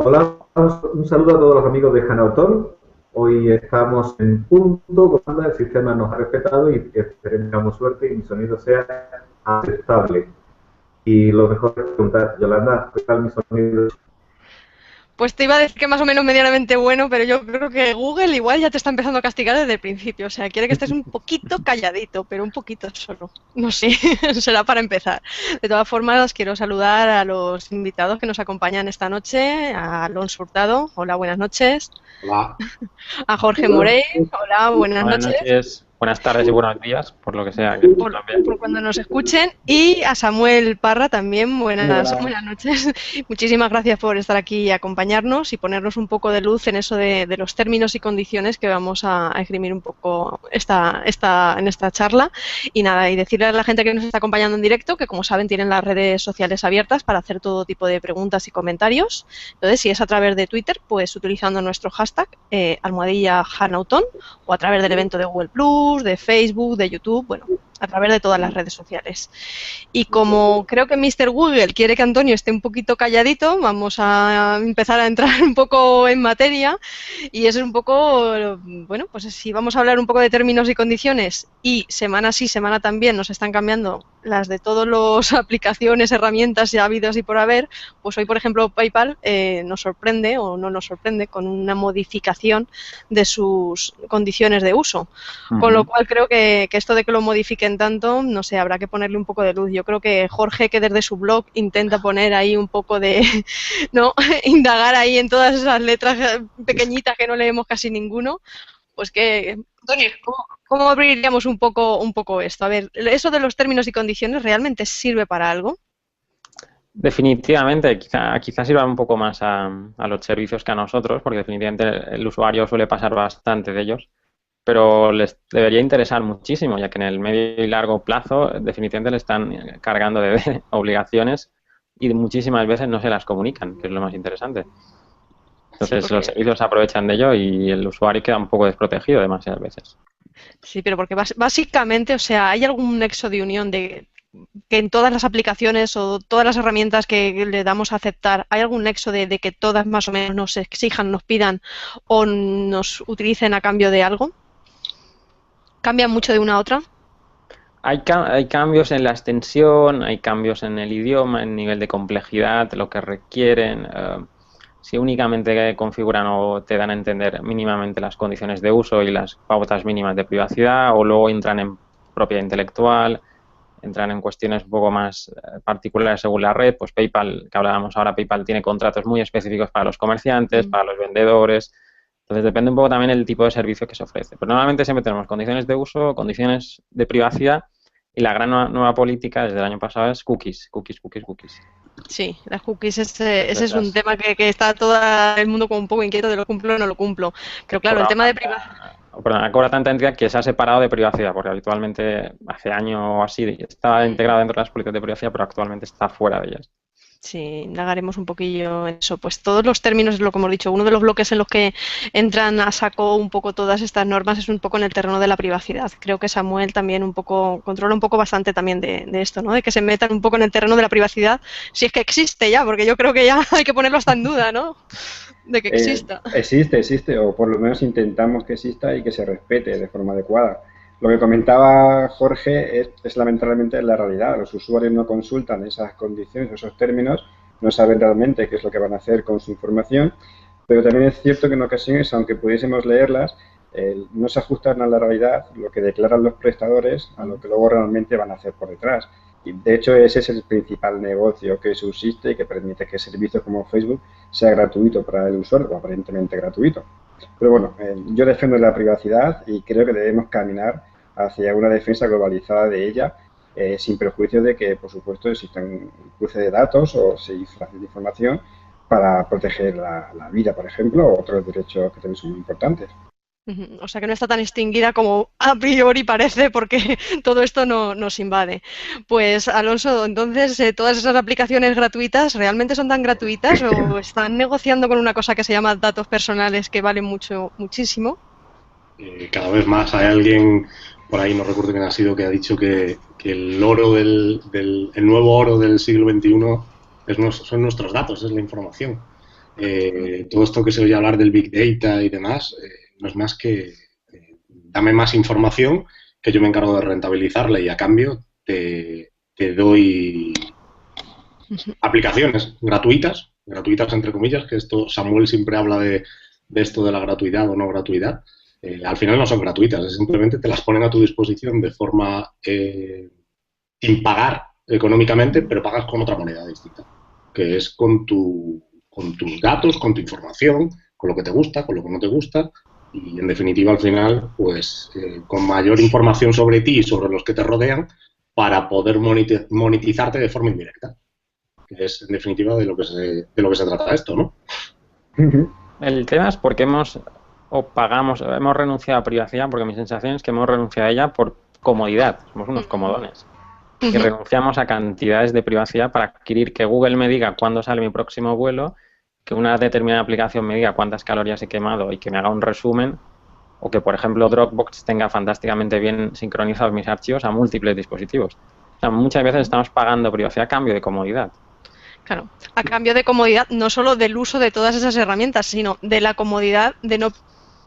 Hola, un saludo a todos los amigos de Hanauton. Hoy estamos en punto, cuando el sistema nos ha respetado y esperemos que tengamos suerte y mi sonido sea aceptable. Y lo mejor es preguntar, Yolanda, ¿qué tal mi sonido? Pues te iba a decir que más o menos medianamente bueno, pero yo creo que Google igual ya te está empezando a castigar desde el principio. O sea, quiere que estés un poquito calladito, pero un poquito solo. No sé, será para empezar. De todas formas, quiero saludar a los invitados que nos acompañan esta noche, a Alonso Hurtado, hola, buenas noches, Hola, a Jorge Morey, hola, buenas buenas noches, noches, buenas tardes y buenos días, por lo que sea que por, también. por cuando nos escuchen, y a Samuel Parra también, Muy buenas buenas. noches. Muchísimas gracias por estar aquí y acompañarnos y ponernos un poco de luz en eso de los términos y condiciones que vamos a esgrimir un poco en esta charla. Y nada, y decirle a la gente que nos está acompañando en directo que, como saben, tienen las redes sociales abiertas para hacer todo tipo de preguntas y comentarios. Entonces, si es a través de Twitter, pues utilizando nuestro hashtag almohadilla Hanauton, o a través del evento de Google Plus, de Facebook, de YouTube, bueno, a través de todas las redes sociales. Y como creo que Mr. Google quiere que Antonio esté un poquito calladito, vamos a empezar a entrar un poco en materia. Y eso es un poco, bueno, pues si vamos a hablar un poco de términos y condiciones, y semana sí, semana también nos están cambiando las de todas las aplicaciones, herramientas ya habidas y por haber, pues hoy, por ejemplo, PayPal nos sorprende o no nos sorprende con una modificación de sus condiciones de uso. Con lo cual creo que esto de que lo modifiquen tanto, no sé, habrá que ponerle un poco de luz. Yo creo que Jorge, que desde su blog intenta poner ahí un poco de, ¿no? Indagar ahí en todas esas letras pequeñitas que no leemos casi ninguno, pues que, Antonio, ¿cómo abriríamos un poco esto? A ver, eso de los términos y condiciones realmente sirve para algo. Definitivamente, quizá sirva un poco más a los servicios que a nosotros, porque definitivamente el usuario suele pasar bastante de ellos, pero les debería interesar muchísimo, ya que en el medio y largo plazo definitivamente le están cargando de obligaciones y muchísimas veces no se las comunican, que es lo más interesante. Sí, Entonces los servicios se aprovechan de ello y el usuario queda un poco desprotegido demasiadas veces. sí, pero porque básicamente, o sea, ¿hay algún nexo de unión de que en todas las aplicaciones o todas las herramientas que le damos a aceptar, hay algún nexo de que todas más o menos nos exijan, nos pidan o nos utilicen a cambio de algo? ¿Cambian mucho de una a otra? Hay cambios en la extensión, hay cambios en el idioma, en nivel de complejidad, lo que requieren. Si únicamente configuran o te dan a entender mínimamente las condiciones de uso y las pautas mínimas de privacidad, o luego entran en propiedad intelectual, entran en cuestiones un poco más particulares según la red, pues PayPal, que hablábamos ahora, PayPal tiene contratos muy específicos para los comerciantes, para los vendedores. Entonces depende un poco también el tipo de servicio que se ofrece. Pero normalmente siempre tenemos condiciones de uso, condiciones de privacidad y la gran nueva política desde el año pasado es cookies, cookies, cookies, cookies. Sí, las cookies, ese es un Entonces, tema que está todo el mundo como un poco inquieto de lo cumplo o no lo cumplo. Pero claro, el tema de privacidad. cobra tanta entidad que se ha separado de privacidad, porque habitualmente hace año o así estaba integrado dentro de las políticas de privacidad, pero actualmente está fuera de ellas. Sí, indagaremos un poquillo en eso. Pues todos los términos, es lo que hemos dicho, uno de los bloques en los que entran a saco un poco todas estas normas es un poco en el terreno de la privacidad. Creo que Samuel también un poco controla un poco bastante también de esto, ¿no? De que se metan un poco en el terreno de la privacidad, si es que existe ya, porque yo creo que ya hay que ponerlo hasta en duda, ¿no? De que exista. Existe, o por lo menos intentamos que exista y que se respete de forma adecuada. Lo que comentaba Jorge es lamentablemente la realidad. Los usuarios no consultan esas condiciones, esos términos, no saben realmente qué es lo que van a hacer con su información, pero también es cierto que en ocasiones, aunque pudiésemos leerlas, no se ajustan a la realidad, lo que declaran los prestadores, a lo que luego realmente van a hacer por detrás. Y de hecho ese es el principal negocio que subsiste y que permite que servicios como Facebook sea gratuito para el usuario, o aparentemente gratuito. Pero bueno, yo defiendo la privacidad y creo que debemos caminar hacia una defensa globalizada de ella, sin perjuicio de que, por supuesto, existan cruce de datos o cifras de información para proteger la vida, por ejemplo, o otros derechos que también son muy importantes. O sea que no está tan extinguida como a priori parece, porque todo esto no, nos invade. Pues Alonso, entonces, ¿todas esas aplicaciones gratuitas realmente son tan gratuitas o están negociando con una cosa que se llama datos personales que valen mucho, muchísimo? Cada vez más hay alguien por ahí, no recuerdo quién ha sido, que ha dicho que el oro el nuevo oro del siglo XXI son nuestros datos, es la información. todo esto que se oye hablar del Big Data y demás, no es más que dame más información que yo me encargo de rentabilizarla y a cambio te doy aplicaciones gratuitas entre comillas, que esto Samuel siempre habla de esto de la gratuidad o no gratuidad. Al final no son gratuitas, simplemente te las ponen a tu disposición de forma sin pagar económicamente, pero pagas con otra moneda distinta, que es con tus datos, con tu información, con lo que te gusta, con lo que no te gusta, y en definitiva al final, pues con mayor información sobre ti y sobre los que te rodean para poder monetizarte de forma indirecta, que es en definitiva de lo que se trata esto, ¿no? El tema es porque hemos renunciado a privacidad, porque mi sensación es que hemos renunciado a ella por comodidad, somos unos comodones. Y renunciamos a cantidades de privacidad para adquirir que Google me diga cuándo sale mi próximo vuelo, que una determinada aplicación me diga cuántas calorías he quemado y que me haga un resumen, o que, por ejemplo, Dropbox tenga fantásticamente bien sincronizados mis archivos a múltiples dispositivos. O sea, muchas veces estamos pagando privacidad a cambio de comodidad. Claro, a cambio de comodidad, no solo del uso de todas esas herramientas, sino de la comodidad de no,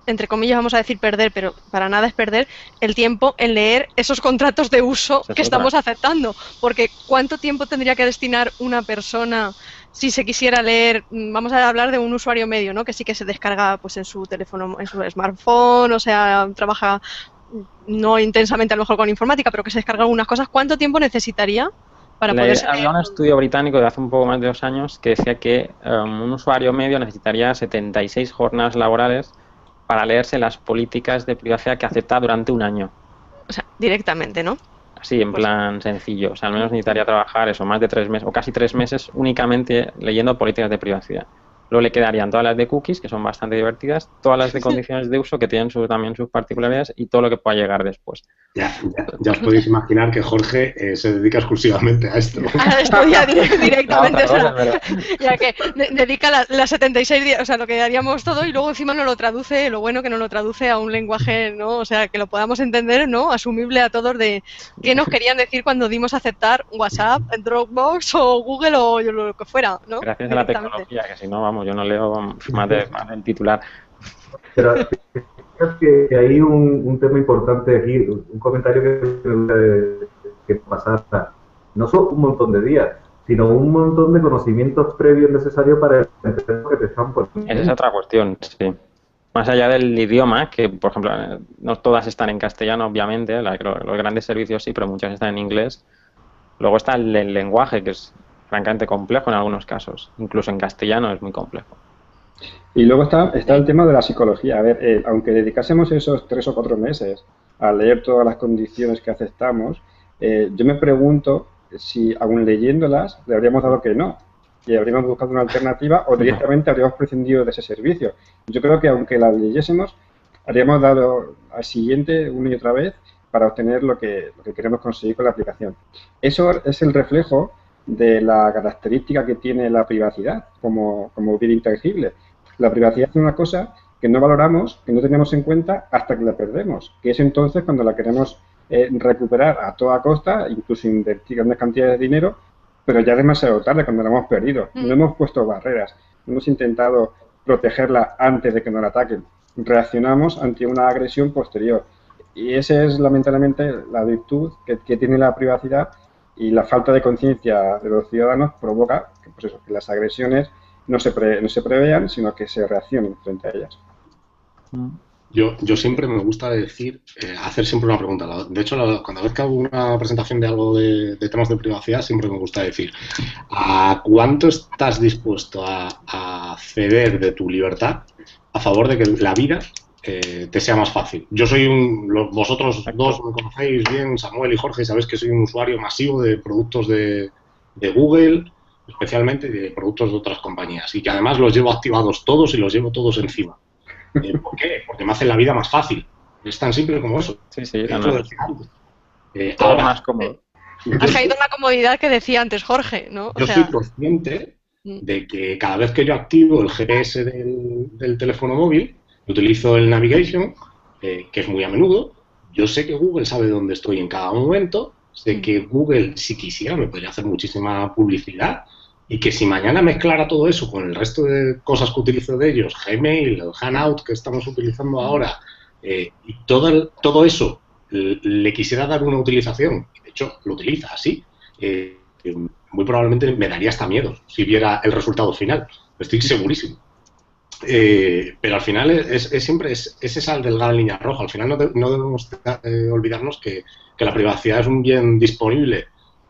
entre comillas vamos a decir perder, pero para nada es perder el tiempo en leer esos contratos de uso que estamos aceptando. Porque ¿cuánto tiempo tendría que destinar una persona si se quisiera leer? Vamos a hablar de un usuario medio, ¿no? Que sí que se descarga pues en su teléfono, en su smartphone, o sea, trabaja no intensamente a lo mejor con informática, pero que se descarga algunas cosas. ¿Cuánto tiempo necesitaría para poder leer? Había un estudio británico de hace un poco más de 2 años que decía que un usuario medio necesitaría 76 jornadas laborales para leerse las políticas de privacidad que acepta durante un año. O sea, directamente, ¿no? Así, en plan sencillo. O sea, al menos necesitaría trabajar eso, más de 3 meses, o casi 3 meses únicamente leyendo políticas de privacidad. Luego le quedarían todas las de cookies, que son bastante divertidas, todas las de condiciones de uso, que tienen también sus particularidades, y todo lo que pueda llegar después. Ya os podéis imaginar que Jorge se dedica exclusivamente a esto. A esto ya directamente, no, o sea, ya que dedica las 76 días, o sea, lo que haríamos todo, y luego encima nos lo traduce, lo bueno que nos lo traduce a un lenguaje, ¿no? O sea, que lo podamos entender, ¿no? Asumible a todos de qué nos querían decir cuando dimos a aceptar WhatsApp, Dropbox o Google o lo que fuera, ¿no? Gracias a la tecnología, que si no, vamos, yo no leo más del titular. Pero que hay un tema importante aquí, un comentario que pasar. No son un montón de días, sino un montón de conocimientos previos necesarios para entender lo que te están poniendo. Esa es otra cuestión, sí. Más allá del idioma, que por ejemplo no todas están en castellano, obviamente, los grandes servicios sí, pero muchas están en inglés. Luego está el lenguaje, que es francamente complejo en algunos casos. Incluso en castellano es muy complejo. Y luego está el tema de la psicología. A ver, aunque dedicásemos esos 3 o 4 meses a leer todas las condiciones que aceptamos, yo me pregunto si, aún leyéndolas, le habríamos dado que no, y habríamos buscado una alternativa o directamente habríamos prescindido de ese servicio. Yo creo que aunque las leyésemos, habríamos dado al siguiente una y otra vez para obtener lo que queremos conseguir con la aplicación. Eso es el reflejo de la característica que tiene la privacidad como bien intangible. La privacidad es una cosa que no valoramos, que no tenemos en cuenta hasta que la perdemos, que es entonces cuando la queremos recuperar a toda costa, incluso invertir grandes cantidades de dinero, pero ya es demasiado tarde cuando la hemos perdido. No hemos puesto barreras, no hemos intentado protegerla antes de que nos la ataquen. Reaccionamos ante una agresión posterior. Y esa es lamentablemente la virtud que tiene la privacidad, y la falta de conciencia de los ciudadanos provoca que, pues eso, que las agresiones no se prevean, sino que se reaccionen frente a ellas. Yo siempre me gusta decir, hacer siempre una pregunta. De hecho, cuando vez que hago una presentación de algo de temas de privacidad, siempre me gusta decir, ¿a cuánto estás dispuesto a ceder de tu libertad a favor de que la vida te sea más fácil? Yo soy vosotros dos me conocéis bien, Samuel y Jorge, sabéis que soy un usuario masivo de productos de Google, especialmente de productos de otras compañías, y que además los llevo activados todos y los llevo todos encima. ¿Por qué? Porque me hacen la vida más fácil. Es tan simple como eso. Sí, ahora, más cómodo. Has caído en la comodidad que decía antes Jorge, ¿no? Yo soy consciente de que cada vez que yo activo el GPS del teléfono móvil, utilizo el Navigation, que es muy a menudo, yo sé que Google sabe dónde estoy en cada momento, sé que Google, si quisiera, me podría hacer muchísima publicidad Y que si mañana mezclara todo eso con el resto de cosas que utilizo de ellos, Gmail, el Hangout que estamos utilizando ahora, y todo eso le quisiera dar una utilización, de hecho lo utiliza así, muy probablemente me daría hasta miedo si viera el resultado final, estoy segurísimo. Pero al final siempre es esa delgada línea roja. Al final no debemos olvidarnos que la privacidad es un bien disponible,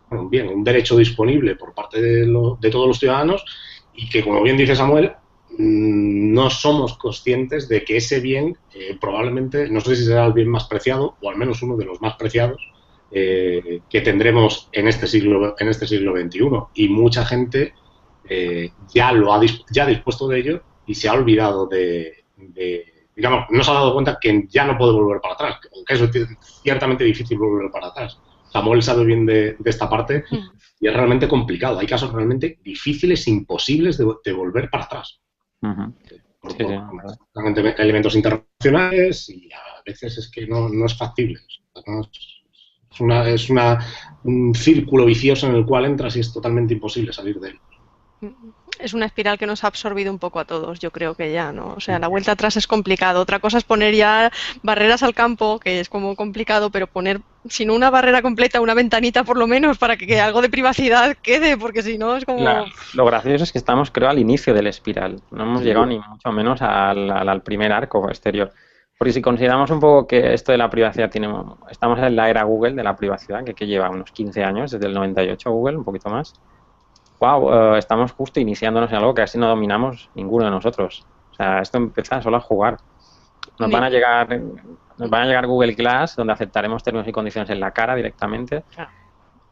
bueno, un derecho disponible por parte de todos los ciudadanos y que, como bien dice Samuel, no somos conscientes de que ese bien probablemente, no sé si será el bien más preciado o al menos uno de los más preciados que tendremos en este siglo XXI. Y mucha gente ya ha dispuesto de ello y se ha olvidado digamos, no se ha dado cuenta que ya no puede volver para atrás, aunque eso es ciertamente difícil volver para atrás. Samuel sabe bien de esta parte y es realmente complicado. Hay casos realmente difíciles, imposibles de volver para atrás. Por elementos internacionales y a veces es que no es factible. Es un círculo vicioso en el cual entras y es totalmente imposible salir de él. Es una espiral que nos ha absorbido un poco a todos, yo creo que ya, ¿no? O sea, la vuelta atrás es complicado. Otra cosa es poner ya barreras al campo, que es como complicado, pero poner, si no una barrera completa, una ventanita por lo menos, para que algo de privacidad quede, porque si no es como... Claro. Lo gracioso es que estamos, creo, al inicio del espiral. No hemos llegado ni mucho menos al primer arco exterior. Porque si consideramos un poco que esto de la privacidad estamos en la era Google de la privacidad, que lleva unos 15 años, desde el 98 Google, un poquito más. Wow, estamos justo iniciándonos en algo que casi no dominamos ninguno de nosotros. O sea, esto empieza solo a jugar. Nos van a llegar Google Glass, donde aceptaremos términos y condiciones en la cara directamente.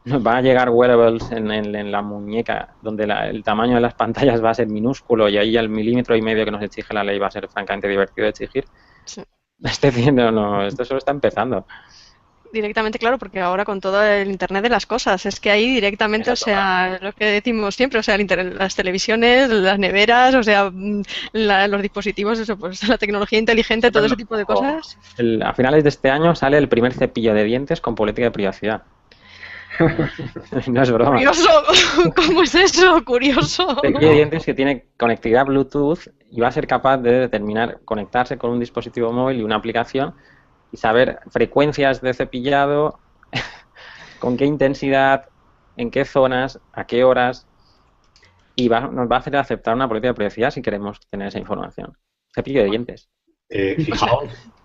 Nos van a llegar wearables en la muñeca, donde el tamaño de las pantallas va a ser minúsculo y ahí el 1,5 milímetros que nos exige la ley va a ser francamente divertido de exigir. Sí. Esto solo está empezando. Directamente, claro, porque ahora con todo el Internet de las cosas, es que ahí directamente, o sea, lo que decimos siempre, o sea, las televisiones, las neveras, o sea, los dispositivos, eso, pues la tecnología inteligente, todo ese tipo de cosas. A finales de este año sale el primer cepillo de dientes con política de privacidad. No es broma. Curioso, ¿cómo es eso? Curioso. Cepillo de dientes que tiene conectividad Bluetooth y va a ser capaz de conectarse con un dispositivo móvil y una aplicación y saber frecuencias de cepillado, con qué intensidad, en qué zonas, a qué horas, y nos va a hacer aceptar una política de privacidad si queremos tener esa información. Cepillo de dientes.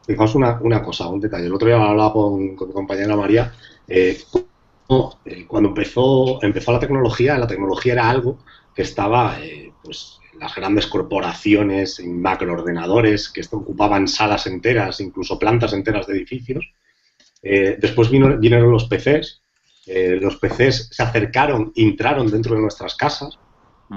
Fijaos una cosa, un detalle. El otro día hablaba con mi compañera María. Cuando empezó la tecnología era algo que estaba pues las grandes corporaciones en macroordenadores que ocupaban salas enteras, incluso plantas enteras de edificios. Después vinieron los PCs. Los PCs se acercaron, entraron dentro de nuestras casas.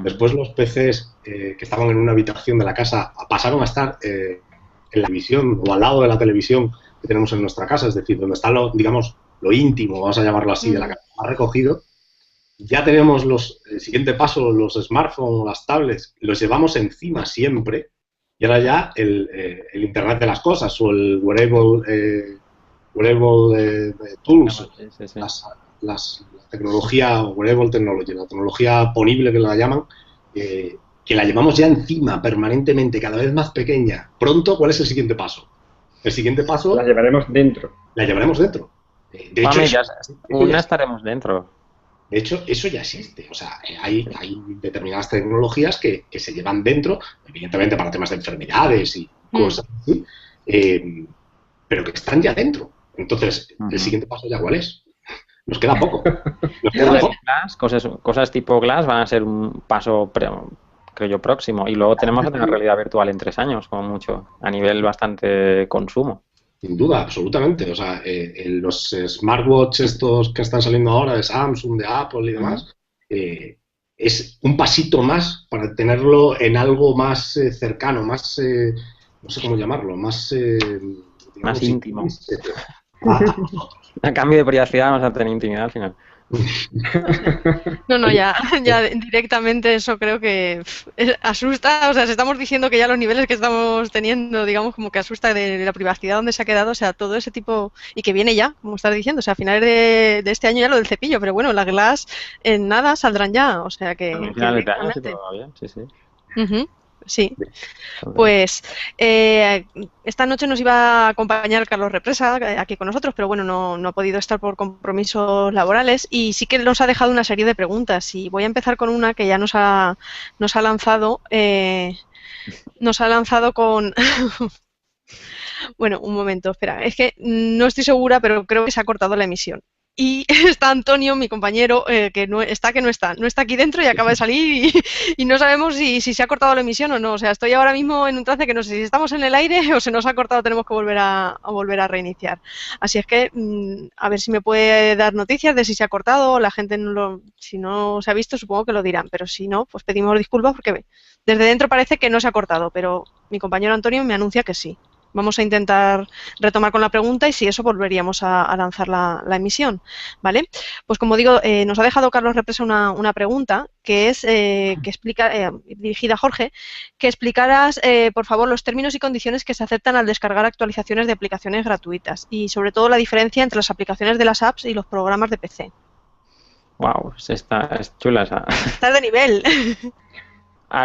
Después los PCs que estaban en una habitación de la casa pasaron a estar en la televisión o al lado de la televisión que tenemos en nuestra casa, es decir, donde está lo íntimo, vamos a llamarlo así, de la casa más recogido. Ya tenemos el siguiente paso, los smartphones, las tablets, los llevamos encima siempre, y ahora ya el Internet de las cosas o el wearable tools, la tecnología wearable technology, la tecnología ponible que la llaman, que la llevamos ya encima permanentemente, cada vez más pequeña. Pronto, ¿cuál es el siguiente paso? El siguiente paso... La llevaremos dentro. La llevaremos dentro. De hecho, estaremos dentro. De hecho, eso ya existe. O sea, hay determinadas tecnologías que se llevan dentro, evidentemente para temas de enfermedades y cosas así, pero que están ya dentro. Entonces, el siguiente paso ya ¿cuál es? Nos queda poco. Glass, cosas tipo Glass van a ser un paso, creo yo, próximo. Y luego tenemos que tener realidad virtual en 3 años, como mucho, a nivel bastante consumo. Sin duda, absolutamente. O sea, los smartwatch estos que están saliendo ahora de Samsung, de Apple y demás, es un pasito más para tenerlo en algo más cercano, más, no sé cómo llamarlo, más íntimo. A cambio de privacidad vamos a tener intimidad al final. No, ya directamente eso creo que asusta, o sea, si estamos diciendo que ya los niveles que estamos teniendo, digamos, como que asusta de la privacidad donde se ha quedado, o sea, todo ese tipo, y que viene ya, como estás diciendo, o sea, a finales de este año ya lo del cepillo, pero bueno, las Glass en nada saldrán ya, o sea que... A finales de año sí todo va bien, sí. Sí, pues esta noche nos iba a acompañar Carlos Represa aquí con nosotros, pero bueno, no ha podido estar por compromisos laborales y sí que nos ha dejado una serie de preguntas y voy a empezar con una que ya nos ha lanzado con... Bueno, un momento, espera, es que no estoy segura, pero creo que se ha cortado la emisión. Y está Antonio, mi compañero, que no está aquí dentro y acaba de salir y no sabemos si se ha cortado la emisión o no. O sea, estoy ahora mismo en un trance que no sé si estamos en el aire o se nos ha cortado, tenemos que volver a reiniciar. Así es que a ver si me puede dar noticias de si se ha cortado o la gente si no se ha visto, supongo que lo dirán, pero si no, pues pedimos disculpas porque desde dentro parece que no se ha cortado, pero mi compañero Antonio me anuncia que sí. Vamos a intentar retomar con la pregunta y si eso volveríamos a lanzar la emisión, ¿vale? Pues como digo, nos ha dejado Carlos Represa una pregunta que es que explica, dirigida a Jorge, que explicaras, por favor, los términos y condiciones que se aceptan al descargar actualizaciones de aplicaciones gratuitas y sobre todo la diferencia entre las aplicaciones de las apps y los programas de PC. Wow, es chula esa. Estás de nivel.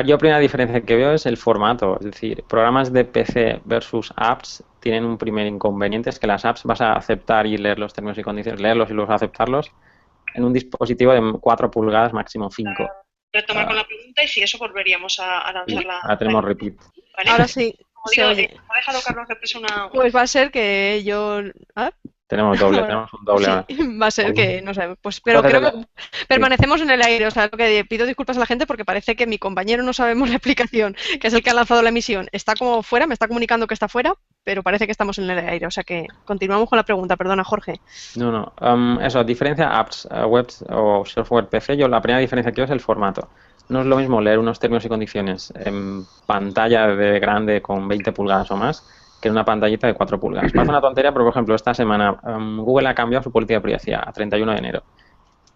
Yo la primera diferencia que veo es el formato, es decir, programas de PC versus apps tienen un primer inconveniente, es que las apps vas a aceptar y leer los términos y condiciones, leerlos y luego aceptarlos en un dispositivo de 4 pulgadas, máximo 5. Retomar con la pregunta y si eso volveríamos a lanzarla. Ahora tenemos repeat. ¿Vale? Ahora sí, se oye. ¿Ha dejado Carlos Represa Pues va a ser que yo... Tenemos un doble ahora. Sí, va a ser que, no sé, pues, pero creo que permanecemos en el aire, o sea, lo que pido disculpas a la gente porque parece que mi compañero no sabemos la explicación, que es el que ha lanzado la emisión, está como fuera, me está comunicando que está fuera, pero parece que estamos en el aire, o sea que continuamos con la pregunta, perdona Jorge. Eso, diferencia apps, webs o software PC, yo la primera diferencia que veo es el formato. No es lo mismo leer unos términos y condiciones en pantalla de grande con 20 pulgadas o más que en una pantallita de 4 pulgadas. Parece una tontería, pero por ejemplo, esta semana Google ha cambiado su política de privacidad a 31 de enero.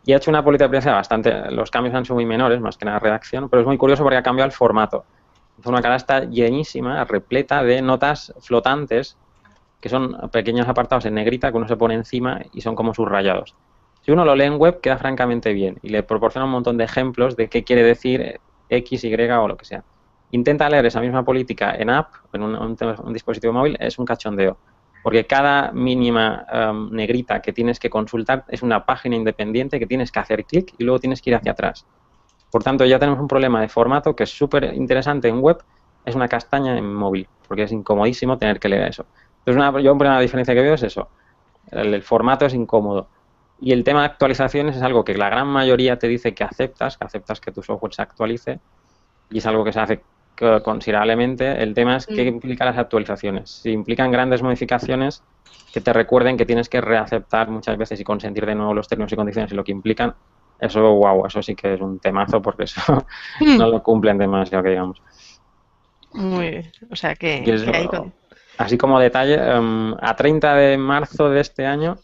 Y ha hecho una política de privacidad bastante... Los cambios han sido muy menores, más que nada redacción, pero es muy curioso porque ha cambiado el formato. Una cara está llenísima, repleta de notas flotantes, que son pequeños apartados en negrita que uno se pone encima y son como subrayados. Si uno lo lee en web, queda francamente bien y le proporciona un montón de ejemplos de qué quiere decir X, Y o lo que sea. Intenta leer esa misma política en app, en un dispositivo móvil, es un cachondeo. Porque cada mínima negrita que tienes que consultar es una página independiente que tienes que hacer clic y luego tienes que ir hacia atrás. Por tanto, ya tenemos un problema de formato que es súper interesante en web, es una castaña en móvil, porque es incomodísimo tener que leer eso. Entonces, yo una diferencia que veo es eso. El formato es incómodo. Y el tema de actualizaciones es algo que la gran mayoría te dice que aceptas que tu software se actualice, y es algo que se hace considerablemente. El tema es qué implica las actualizaciones. Si implican grandes modificaciones, que te recuerden que tienes que reaceptar muchas veces y consentir de nuevo los términos y condiciones y lo que implican, eso sí que es un temazo porque eso no lo cumplen demasiado, que digamos. Muy bien, o sea que ahí así como detalle, a 30 de marzo de este año,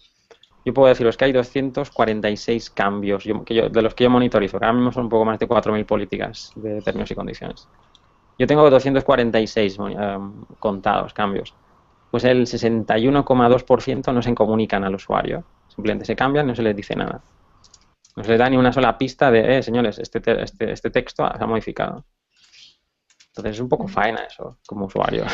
yo puedo deciros que hay 246 cambios de los que yo monitorizo, que ahora mismo son un poco más de 4.000 políticas de términos y condiciones. Yo tengo 246 contados cambios. Pues el 61,2% no se comunican al usuario. Simplemente se cambian y no se les dice nada. No se les da ni una sola pista de, señores, este texto se ha modificado. Entonces es un poco faena eso, como usuario.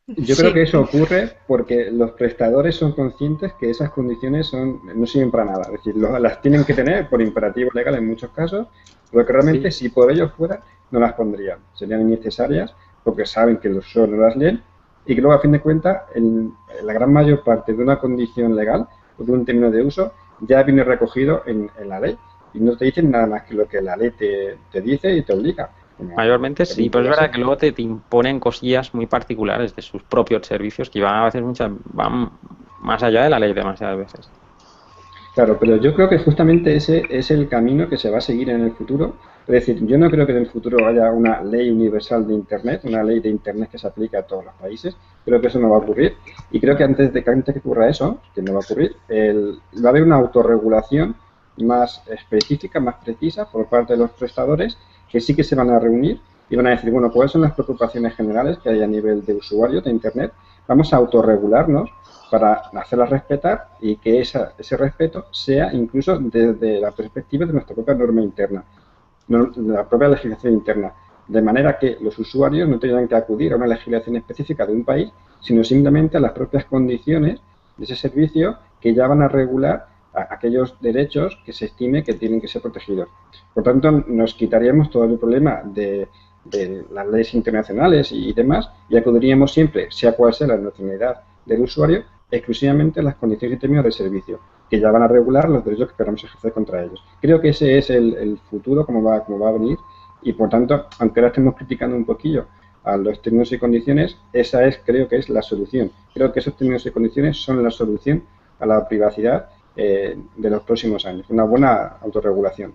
Yo creo que eso ocurre porque los prestadores son conscientes que esas condiciones no sirven para nada. Es decir, las tienen que tener por imperativo legal en muchos casos, pero que realmente si por ellos fuera, no las pondrían. Serían innecesarias porque saben que los usuarios no las leen y que luego, a fin de cuentas, la gran mayor parte de una condición legal o de un término de uso ya viene recogido en la ley y no te dicen nada más que lo que la ley te dice y te obliga. Mayormente sí, pero es verdad que luego te imponen cosillas muy particulares de sus propios servicios que a veces van más allá de la ley demasiadas veces. Claro, pero yo creo que justamente ese es el camino que se va a seguir en el futuro. Es decir, yo no creo que en el futuro haya una ley universal de Internet, una ley de Internet que se aplique a todos los países. Creo que eso no va a ocurrir. Y creo que antes de que ocurra eso, que no va a ocurrir, va a haber una autorregulación más específicas, más precisas por parte de los prestadores, que sí que se van a reunir y van a decir, bueno, ¿cuáles son las preocupaciones generales que hay a nivel de usuario de Internet? Vamos a autorregularnos para hacerlas respetar y que ese respeto sea incluso desde la perspectiva de nuestra propia norma interna, de la propia legislación interna, de manera que los usuarios no tengan que acudir a una legislación específica de un país, sino simplemente a las propias condiciones de ese servicio que ya van a regular aquellos derechos que se estime que tienen que ser protegidos. Por tanto, nos quitaríamos todo el problema de las leyes internacionales y demás, y acudiríamos siempre, sea cual sea la nacionalidad del usuario, exclusivamente a las condiciones y términos del servicio, que ya van a regular los derechos que queramos ejercer contra ellos. Creo que ese es el futuro, como va a venir, y por tanto, aunque ahora estemos criticando un poquillo a los términos y condiciones, esa creo que es la solución. Creo que esos términos y condiciones son la solución a la privacidad de los próximos años, una buena autorregulación.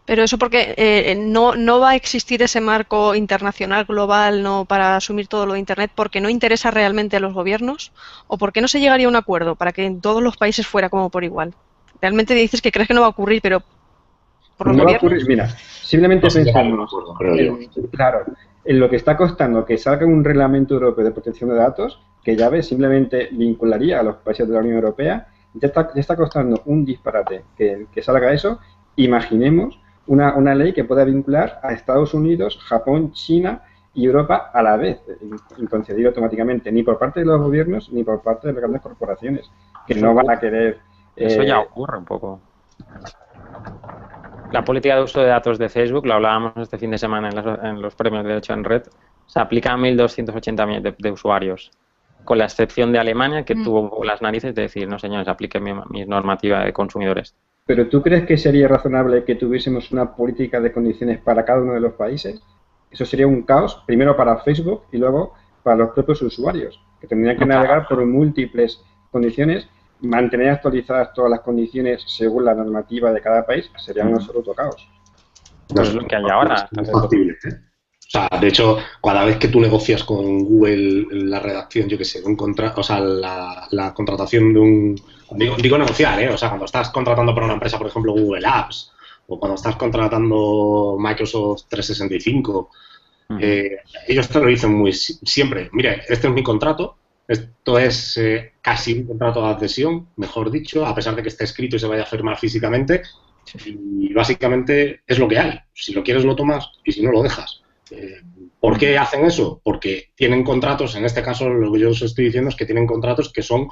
Pero eso porque no va a existir ese marco internacional global para asumir todo lo de Internet porque no interesa realmente a los gobiernos, o porque no se llegaría a un acuerdo para que en todos los países fuera como por igual. Realmente dices que crees que no va a ocurrir, pero por los no gobiernos... va a ocurrir. Mira, simplemente pensamos claro, en lo que está costando que salga un reglamento europeo de protección de datos, que ya ves, simplemente vincularía a los países de la Unión Europea, ya está costando un disparate que salga eso. Imaginemos una ley que pueda vincular a Estados Unidos, Japón, China y Europa a la vez, inconcebible automáticamente, ni por parte de los gobiernos ni por parte de las grandes corporaciones, que no van a querer... Eso ya ocurre un poco. La política de uso de datos de Facebook, lo hablábamos este fin de semana en los premios de Derecho en Red, se aplica a 1.280 millones de usuarios, con la excepción de Alemania, que tuvo las narices de decir, no señores, apliquen mi normativa de consumidores. ¿Pero tú crees que sería razonable que tuviésemos una política de condiciones para cada uno de los países? Eso sería un caos, primero para Facebook y luego para los propios usuarios, que tendrían que navegar por múltiples condiciones, mantener actualizadas todas las condiciones según la normativa de cada país, sería un absoluto caos. Pues es lo que hay ahora. Es factible, ¿eh? O sea, de hecho, cada vez que tú negocias con Google la redacción, yo qué sé, de un contrato, o sea, la contratación de un... Digo negociar, ¿eh? O sea, cuando estás contratando para una empresa, por ejemplo, Google Apps, o cuando estás contratando Microsoft 365, ellos te lo dicen muy siempre. Mire, este es mi contrato, esto es casi un contrato de adhesión, mejor dicho, a pesar de que esté escrito y se vaya a firmar físicamente, y básicamente es lo que hay. Si lo quieres lo tomas y si no lo dejas. ¿Por qué hacen eso? Porque tienen contratos, en este caso lo que yo os estoy diciendo es que tienen contratos que son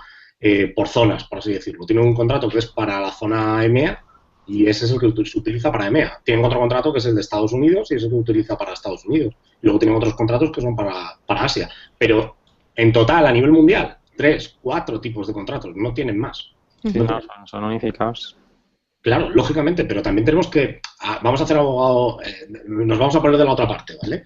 por zonas, por así decirlo. Tienen un contrato que es para la zona EMEA y ese es el que se utiliza para EMEA. Tienen otro contrato que es el de Estados Unidos y ese que se utiliza para Estados Unidos. Y luego tienen otros contratos que son para Asia. Pero en total, a nivel mundial, 3, 4 tipos de contratos, no tienen más. Sí, no, son unificados. Claro, lógicamente, pero también tenemos que... vamos a hacer algo... nos vamos a poner de la otra parte, ¿vale?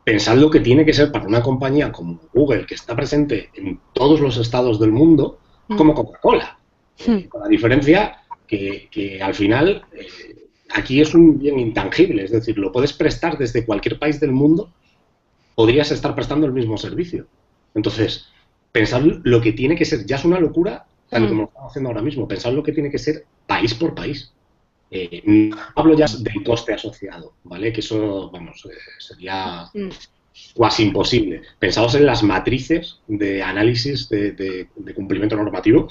Pensad lo que tiene que ser para una compañía como Google, que está presente en todos los estados del mundo, como Coca-Cola. Con la diferencia que al final aquí es un bien intangible, es decir, lo puedes prestar desde cualquier país del mundo, podrías estar prestando el mismo servicio. Entonces, pensad lo que tiene que ser, ya es una locura, tal como lo estamos haciendo ahora mismo, pensad lo que tiene que ser país por país. No hablo ya del coste asociado, ¿vale? Que eso, vamos, sería casi imposible. Pensaos en las matrices de análisis de cumplimiento normativo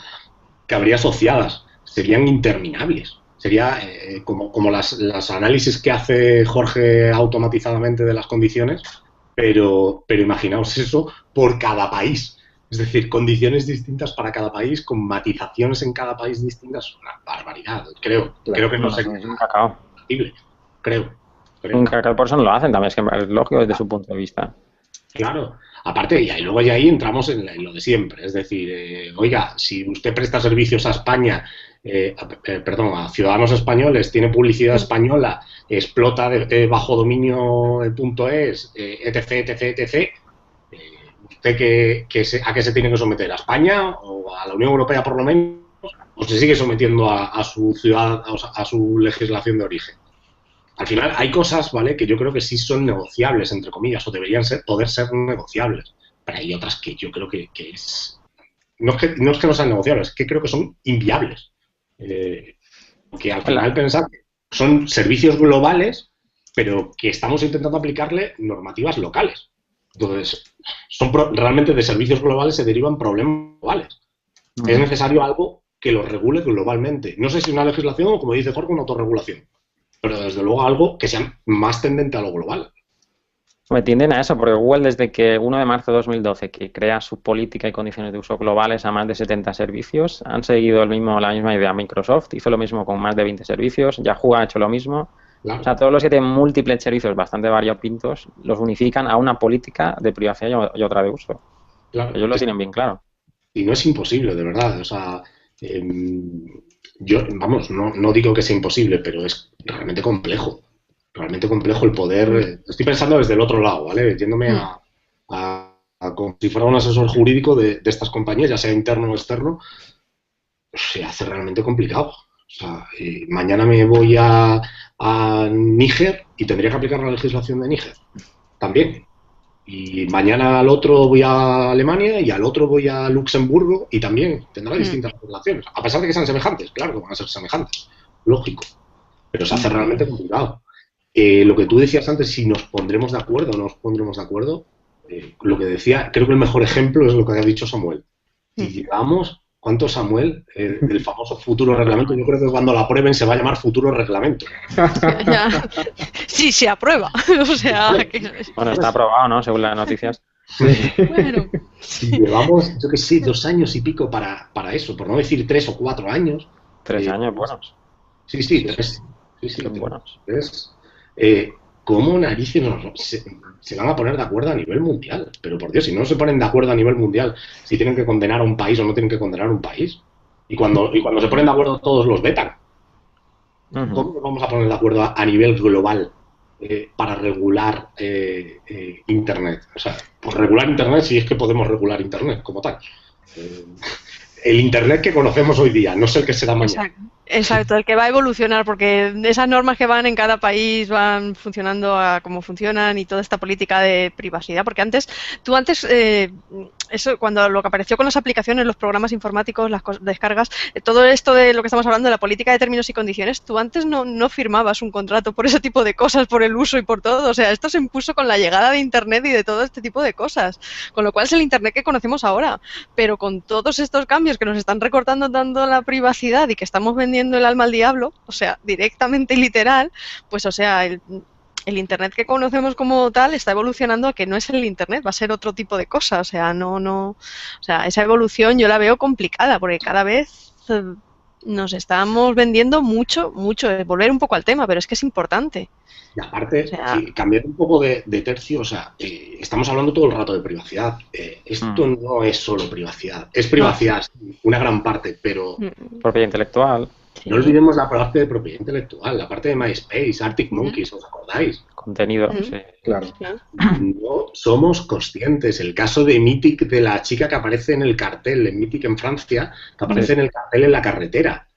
que habría asociadas. Serían interminables. Sería como las análisis que hace Jorge automatizadamente de las condiciones, pero imaginaos eso por cada país. Es decir, condiciones distintas para cada país, con matizaciones en cada país distintas, una barbaridad. Creo que no sería factible. Creo. Por eso no lo hacen también, es que es lógico desde su punto de vista. Claro. Aparte, y luego ya ahí entramos en lo de siempre. Es decir, oiga, si usted presta servicios a España, a ciudadanos españoles, tiene publicidad española, explota bajo dominio .es, etc. ¿Usted a qué se tiene que someter? ¿A España o a la Unión Europea por lo menos? ¿O se sigue sometiendo a su ciudad, a su legislación de origen? Al final hay cosas, ¿vale?, que yo creo que sí son negociables, entre comillas, o deberían poder ser negociables. Pero hay otras que yo creo que es... No es que no sean negociables, es que creo que son inviables. que al final pensar que son servicios globales, pero que estamos intentando aplicarle normativas locales. Entonces, realmente de servicios globales se derivan problemas globales. Es necesario algo que los regule globalmente. No sé si una legislación o, como dice Jorge, una autorregulación, pero desde luego algo que sea más tendente a lo global. Me tienden a eso, porque Google desde que 1 de marzo de 2012 que crea su política y condiciones de uso globales a más de 70 servicios, han seguido la misma idea. Microsoft hizo lo mismo con más de 20 servicios, Yahoo ha hecho lo mismo. Claro. O sea, todos los que tienen múltiples servicios bastante variopintos los unifican a una política de privacidad y otra de uso. Claro. Ellos lo tienen bien claro. Y no es imposible, de verdad. O sea, yo, vamos, no digo que sea imposible, pero es realmente complejo. Realmente complejo el poder. Estoy pensando desde el otro lado, ¿vale? Yéndome a como si fuera un asesor jurídico de estas compañías, ya sea interno o externo, se hace realmente complicado. O sea, mañana me voy a Níger y tendría que aplicar la legislación de Níger también. Y mañana al otro voy a Alemania y al otro voy a Luxemburgo y también tendrá distintas legislaciones. A pesar de que sean semejantes, claro que van a ser semejantes, lógico. Pero se hace realmente complicado. Lo que tú decías antes, si nos pondremos de acuerdo o no nos pondremos de acuerdo, lo que decía, creo que el mejor ejemplo es lo que ha dicho Samuel. Si llegamos, ¿cuánto Samuel? El famoso futuro reglamento, yo creo que cuando lo aprueben se va a llamar futuro reglamento. Sí, se aprueba. O sea, bueno, está aprobado, ¿no? Según las noticias. Bueno, si llevamos, yo qué sé, 2 años y pico para eso, por no decir 3 o 4 años. 3 años buenos. Sí, 3. Sí, buenos. 3. ¿Cómo narices se van a poner de acuerdo a nivel mundial? Pero por Dios, si no se ponen de acuerdo a nivel mundial, si tienen que condenar a un país o no tienen que condenar a un país. Y cuando se ponen de acuerdo todos los vetan. ¿Cómo nos vamos a poner de acuerdo a nivel global para regular Internet? O sea, pues regular Internet si es que podemos regular Internet como tal. El Internet que conocemos hoy día, no es el que será mañana. Exacto, el que va a evolucionar, porque esas normas que van en cada país van funcionando a como funcionan y toda esta política de privacidad, porque antes, eso cuando lo que apareció con las aplicaciones, los programas informáticos, las descargas, todo esto de lo que estamos hablando, de la política de términos y condiciones, tú antes no firmabas un contrato por ese tipo de cosas, por el uso y por todo, o sea, esto se impuso con la llegada de Internet y de todo este tipo de cosas, con lo cual es el Internet que conocemos ahora, pero con todos estos cambios que nos están recortando tanto la privacidad y que estamos vendiendo el alma al diablo, o sea, directamente y literal, pues o sea, el Internet que conocemos como tal está evolucionando a que no es el Internet, va a ser otro tipo de cosa, o sea, o sea, esa evolución yo la veo complicada, porque cada vez nos estamos vendiendo mucho, volver un poco al tema, pero es que es importante. Y aparte, cambiando un poco de tercio, o sea, estamos hablando todo el rato de privacidad. Esto no es solo privacidad. Es privacidad, una gran parte, pero... Propiedad intelectual. No olvidemos la parte de propiedad intelectual, la parte de MySpace, Arctic Monkeys, ¿os acordáis? Contenido, sí. Claro. No somos conscientes. El caso de Mythic, de la chica que aparece en el cartel, en Mythic en Francia, que aparece en el cartel en la carretera.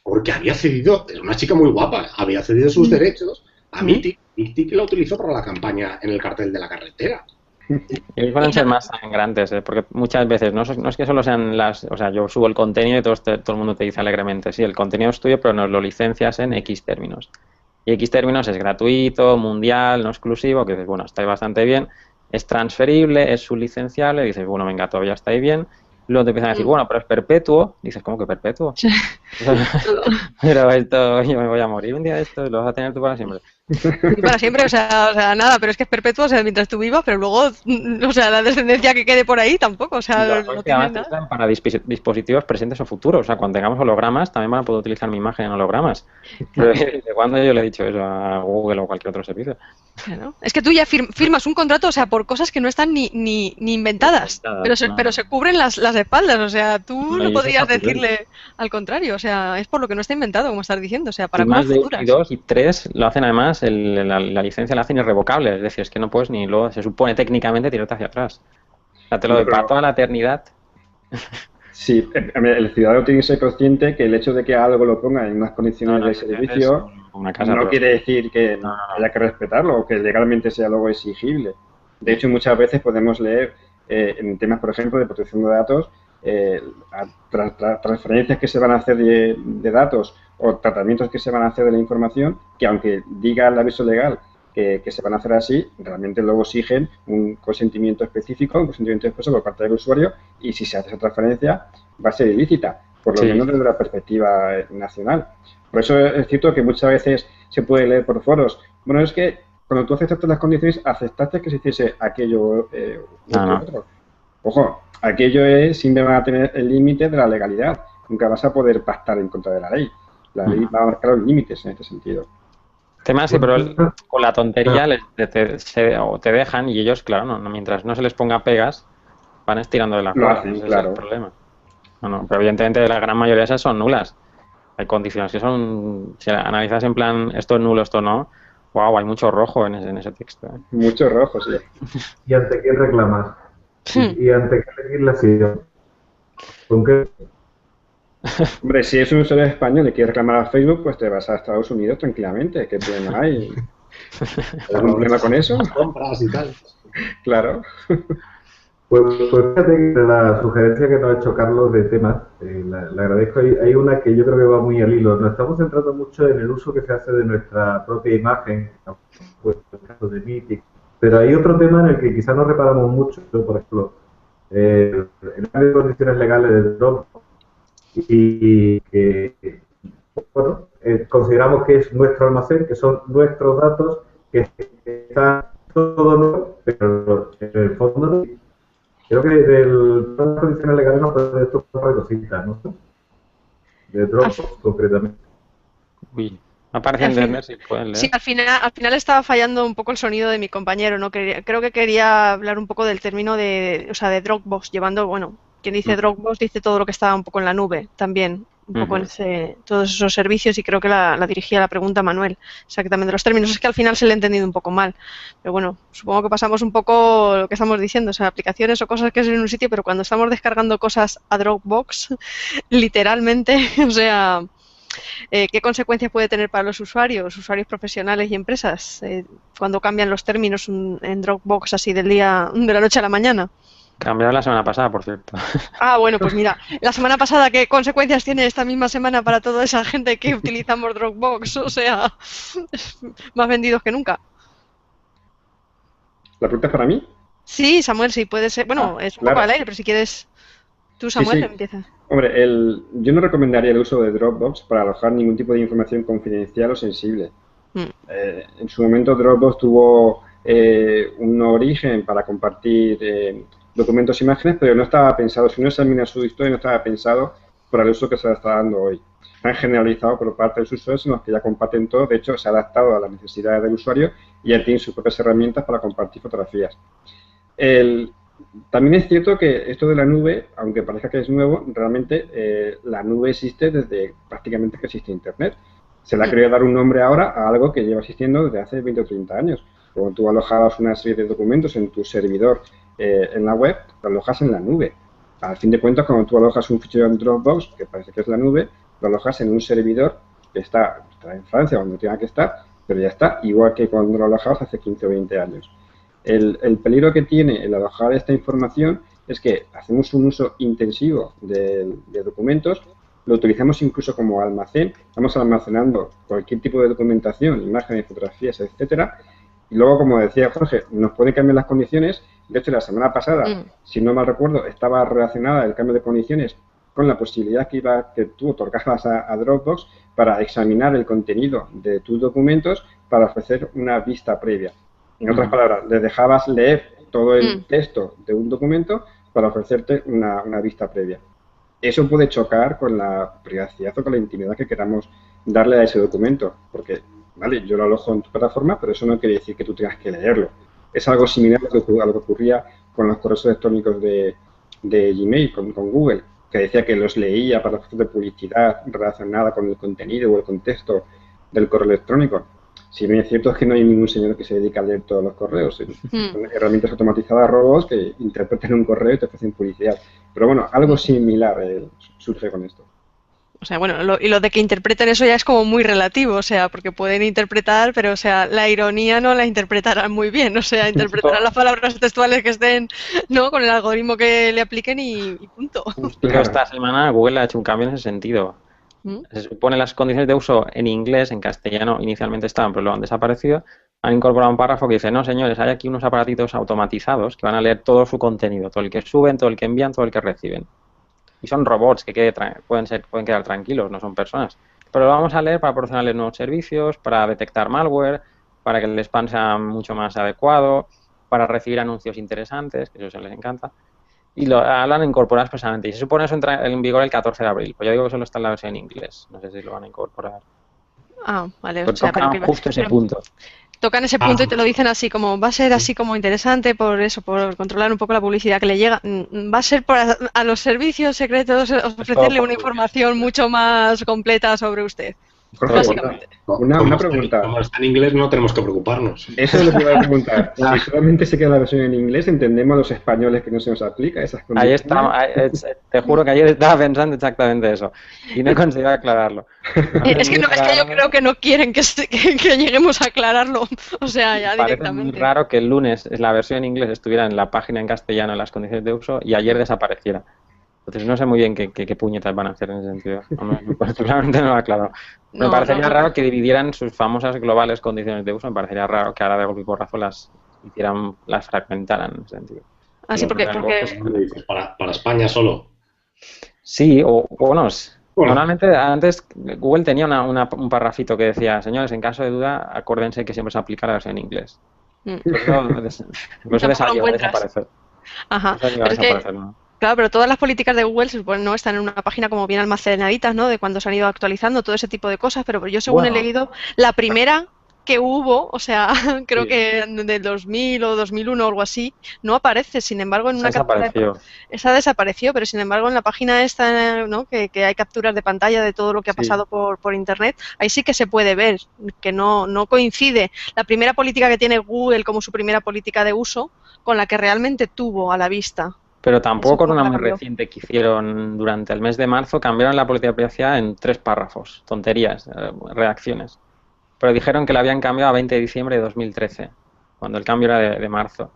Porque había cedido, era una chica muy guapa, había cedido sus derechos a Mythic. Mythic la utilizó para la campaña en el cartel de la carretera. Y pueden ser más sangrantes, porque muchas veces no es que solo sean o sea, yo subo el contenido y todo el mundo te dice alegremente, sí, el contenido es tuyo, pero nos lo licencias en X términos. Y X términos es gratuito, mundial, no exclusivo, que dices, bueno, está ahí bastante bien, es transferible, es sublicenciable, dices, bueno, venga, todavía está ahí bien. Luego te empiezan a decir, bueno, pero es perpetuo. Dices, ¿cómo que perpetuo? Sí. Pero esto, yo me voy a morir un día de esto y lo vas a tener tú para siempre. Y para siempre, o sea, nada, pero es que es perpetuo, o sea, mientras tú vivas, pero luego, o sea, la descendencia que quede por ahí tampoco, o sea, no tiene nada. Para dispositivos presentes o futuros, o sea, cuando tengamos hologramas, también van a poder utilizar mi imagen en hologramas. Pero, ¿de cuándo yo le he dicho eso a Google o cualquier otro servicio? Claro. Es que tú ya firmas un contrato, o sea, por cosas que no están ni inventadas, pero se cubren las espaldas, o sea, tú no podrías decirle al contrario, o sea, es por lo que no está inventado, como estás diciendo, o sea, para cosas futuras. Y 2 y 3 lo hacen además, la licencia la hacen irrevocable, es decir, es que no puedes ni luego, se supone técnicamente, tirarte hacia atrás. O sea, te lo doy para toda la eternidad. Sí, el ciudadano tiene que ser consciente que el hecho de que algo lo ponga en unas condiciones de servicio no quiere decir que haya que respetarlo o que legalmente sea luego exigible. De hecho, muchas veces podemos leer en temas, por ejemplo, de protección de datos, transferencias que se van a hacer de datos o tratamientos que se van a hacer de la información, que aunque diga el aviso legal que se van a hacer así, realmente luego exigen un consentimiento específico, un consentimiento expreso por parte del usuario, y si se hace esa transferencia va a ser ilícita, por lo menos desde la perspectiva nacional. Por eso es cierto que muchas veces se puede leer por foros, bueno, es que cuando tú aceptaste las condiciones, aceptaste que se hiciese aquello otro. Ojo, aquello siempre va a tener el límite de la legalidad. Nunca vas a poder pactar en contra de la ley. La ley va a marcar los límites en este sentido. Tema sí, pero con la tontería te dejan y ellos, claro, mientras no se les ponga pegas, van estirando de la cuerda. Ese es el problema. Pero evidentemente la gran mayoría de esas son nulas. Hay condiciones que son, si analizas en plan esto es nulo, esto no, wow, hay mucho rojo en ese texto. Mucho rojo, sí. ¿Y ante quién reclamas? ¿Y ante qué legislación? ¿Con qué? Hombre, si es un usuario español y quieres reclamar a Facebook, pues te vas a Estados Unidos tranquilamente. ¿Qué problema hay? ¿Hay algún problema con eso? Compras y tal. Claro. Pues fíjate que la sugerencia que nos ha hecho Carlos de temas, le agradezco. Hay una que yo creo que va muy al hilo. Nos estamos centrando mucho en el uso que se hace de nuestra propia imagen, pues el caso de Meet, pero hay otro tema en el que quizás nos reparamos mucho, por ejemplo, en las condiciones legales de Dropbox, y que, bueno, consideramos que es nuestro almacén, que son nuestros datos, que está todo nuevo, pero en el fondo no. Creo que de las condiciones legales nos puede esto un par de cositas, ¿no? De Dropbox, concretamente. Uy, no parece entender si pueden leer. Sí, al final estaba fallando un poco el sonido de mi compañero, ¿no? Creo que quería hablar un poco del término de Dropbox, llevando, bueno, quien dice Dropbox dice todo lo que estaba un poco en la nube también, un poco en todos esos servicios, y creo que la dirigía la pregunta a Manuel, exactamente los términos. Es que al final se le ha entendido un poco mal, pero bueno, supongo que pasamos un poco lo que estamos diciendo, o sea, aplicaciones o cosas que es en un sitio, pero cuando estamos descargando cosas a Dropbox, literalmente, o sea, ¿qué consecuencias puede tener para los usuarios profesionales y empresas cuando cambian los términos en Dropbox así de la noche a la mañana? Cambiaron la semana pasada, por cierto. Ah, bueno, pues mira, la semana pasada, ¿qué consecuencias tiene esta misma semana para toda esa gente que utilizamos Dropbox? O sea, más vendidos que nunca. ¿La pregunta es para mí? Sí, Samuel, sí, puede ser. Bueno, es un poco al aire, pero si quieres tú, Samuel, empieza. Hombre, yo no recomendaría el uso de Dropbox para alojar ningún tipo de información confidencial o sensible. En su momento Dropbox tuvo un origen para compartir documentos e imágenes, pero no estaba pensado, si uno examina su historia, no estaba pensado para el uso que se le está dando hoy. Han generalizado por parte de los usuarios en los que ya comparten todo, de hecho se ha adaptado a las necesidades del usuario y ya tienen sus propias herramientas para compartir fotografías. También es cierto que esto de la nube, aunque parezca que es nuevo, realmente la nube existe desde prácticamente que existe Internet. Se le ha querido dar un nombre ahora a algo que lleva existiendo desde hace 20 o 30 años. Cuando tú alojabas una serie de documentos en tu servidor en la web, lo alojas en la nube. Al fin de cuentas, cuando tú alojas un fichero en Dropbox, que parece que es la nube, lo alojas en un servidor que está en Francia, donde tenga que estar, pero ya está, igual que cuando lo alojabas hace 15 o 20 años. El peligro que tiene el alojar esta información es que hacemos un uso intensivo de documentos, lo utilizamos incluso como almacén, estamos almacenando cualquier tipo de documentación, imágenes, fotografías, etcétera, y luego, como decía Jorge, nos pueden cambiar las condiciones. De hecho, la semana pasada, si no mal recuerdo, estaba relacionada el cambio de condiciones con la posibilidad que tú otorgabas a Dropbox para examinar el contenido de tus documentos para ofrecer una vista previa. En otras palabras, le dejabas leer todo el texto de un documento para ofrecerte una vista previa. Eso puede chocar con la privacidad o con la intimidad que queramos darle a ese documento, porque, vale, yo lo alojo en tu plataforma, pero eso no quiere decir que tú tengas que leerlo. Es algo similar a lo que ocurría con los correos electrónicos de Gmail, con Google, que decía que los leía para efectos de publicidad relacionada con el contenido o el contexto del correo electrónico. Si bien es cierto es que no hay ningún señor que se dedique a leer todos los correos. Son herramientas automatizadas, robots, que interpretan un correo y te ofrecen publicidad. Pero bueno, algo similar surge con esto. O sea, bueno, y lo de que interpreten eso ya es como muy relativo, o sea, porque pueden interpretar, pero, o sea, la ironía no la interpretarán muy bien, o sea, interpretarán las palabras textuales que estén, ¿no? Con el algoritmo que le apliquen y punto. Justo esta semana Google ha hecho un cambio en ese sentido. Se supone las condiciones de uso en inglés, en castellano inicialmente estaban, pero luego han desaparecido. Han incorporado un párrafo que dice, no señores, hay aquí unos aparatitos automatizados que van a leer todo su contenido, todo el que suben, todo el que envían, todo el que reciben. Y son robots que pueden quedar tranquilos, no son personas. Pero lo vamos a leer para proporcionarles nuevos servicios, para detectar malware, para que el spam sea mucho más adecuado, para recibir anuncios interesantes, que eso se les encanta. Y lo han incorporado expresamente. Y se supone eso entra en vigor el 14 de abril. Pues ya digo que solo está en la versión en inglés. No sé si lo van a incorporar. Ah, vale. Pero tocan justo ese punto. Tocan ese punto y te lo dicen así como, va a ser así como interesante por eso, por controlar un poco la publicidad que le llega. Va a ser a los servicios secretos ofrecerle una información mucho más completa sobre usted. Básicamente. Una pregunta. Como está en inglés no tenemos que preocuparnos. Eso es lo que iba a preguntar. Si solamente se queda la versión en inglés, ¿entendemos los españoles que no se nos aplica esas condiciones? Ahí está, te juro que ayer estaba pensando exactamente eso y no he conseguido aclararlo. Es que yo creo que no quieren que lleguemos a aclararlo, o sea, ya Parece directamente. muy raro que el lunes la versión en inglés estuviera en la página en castellano en las condiciones de uso y ayer desapareciera. Entonces no sé muy bien qué puñetas van a hacer en ese sentido. Particularmente no lo he aclarado. Me parecería raro que dividieran sus famosas globales condiciones de uso. Me parecería raro que ahora de golpe y porrazo las fragmentaran en ese sentido. Así porque para España solo. Sí, o bueno, normalmente antes Google tenía un parrafito que decía, señores, en caso de duda, acuérdense que siempre se aplica la versión en inglés. Eso desaparecer. Ajá. Pero es que, claro, pero todas las políticas de Google se supone, ¿no? Están en una página como bien almacenaditas, ¿no? De cuando se han ido actualizando, todo ese tipo de cosas, pero yo según he leído, la primera que hubo, o sea, creo que del 2000 o 2001 o algo así, no aparece, sin embargo, en una captura... Esa desapareció, pero sin embargo en la página esta, ¿no? Que hay capturas de pantalla de todo lo que ha pasado por internet, ahí sí que se puede ver que no coincide la primera política que tiene Google como su primera política de uso con la que realmente tuvo a la vista. Pero tampoco con una muy reciente que hicieron durante el mes de marzo, cambiaron la política de privacidad en 3 párrafos, tonterías, redacciones. Pero dijeron que la habían cambiado a 20 de diciembre de 2013, cuando el cambio era de marzo.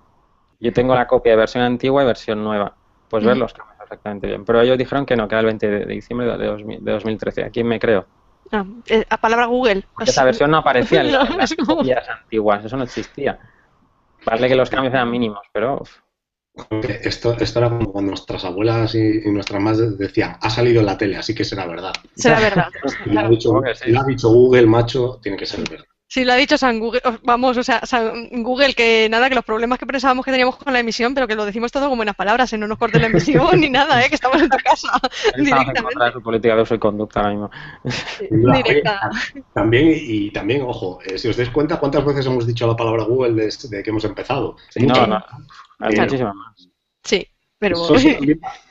Yo tengo la copia de versión antigua y versión nueva. Pues ver los cambios exactamente bien. Pero ellos dijeron que no, que era el 20 de diciembre de 2013. ¿A quién me creo? A palabra Google. Porque esa versión no aparecía en las copias antiguas, eso no existía. Vale que los cambios eran mínimos, pero... Esto era como cuando nuestras abuelas y nuestras madres decían, ha salido en la tele, así que será verdad. Será verdad. Si lo ha dicho Google, macho, tiene que ser verdad. Sí, lo ha dicho San Google, vamos, o sea, Google, que nada, que los problemas que pensábamos que teníamos con la emisión, pero que lo decimos todo con buenas palabras, no nos corten la emisión ni nada, que estamos en tu casa directamente. Su política de uso y conducta ahora mismo. Directa. También, ojo, si os dais cuenta, ¿cuántas veces hemos dicho la palabra Google desde que hemos empezado? Sí, no, hay muchísimas más. Sí, pero...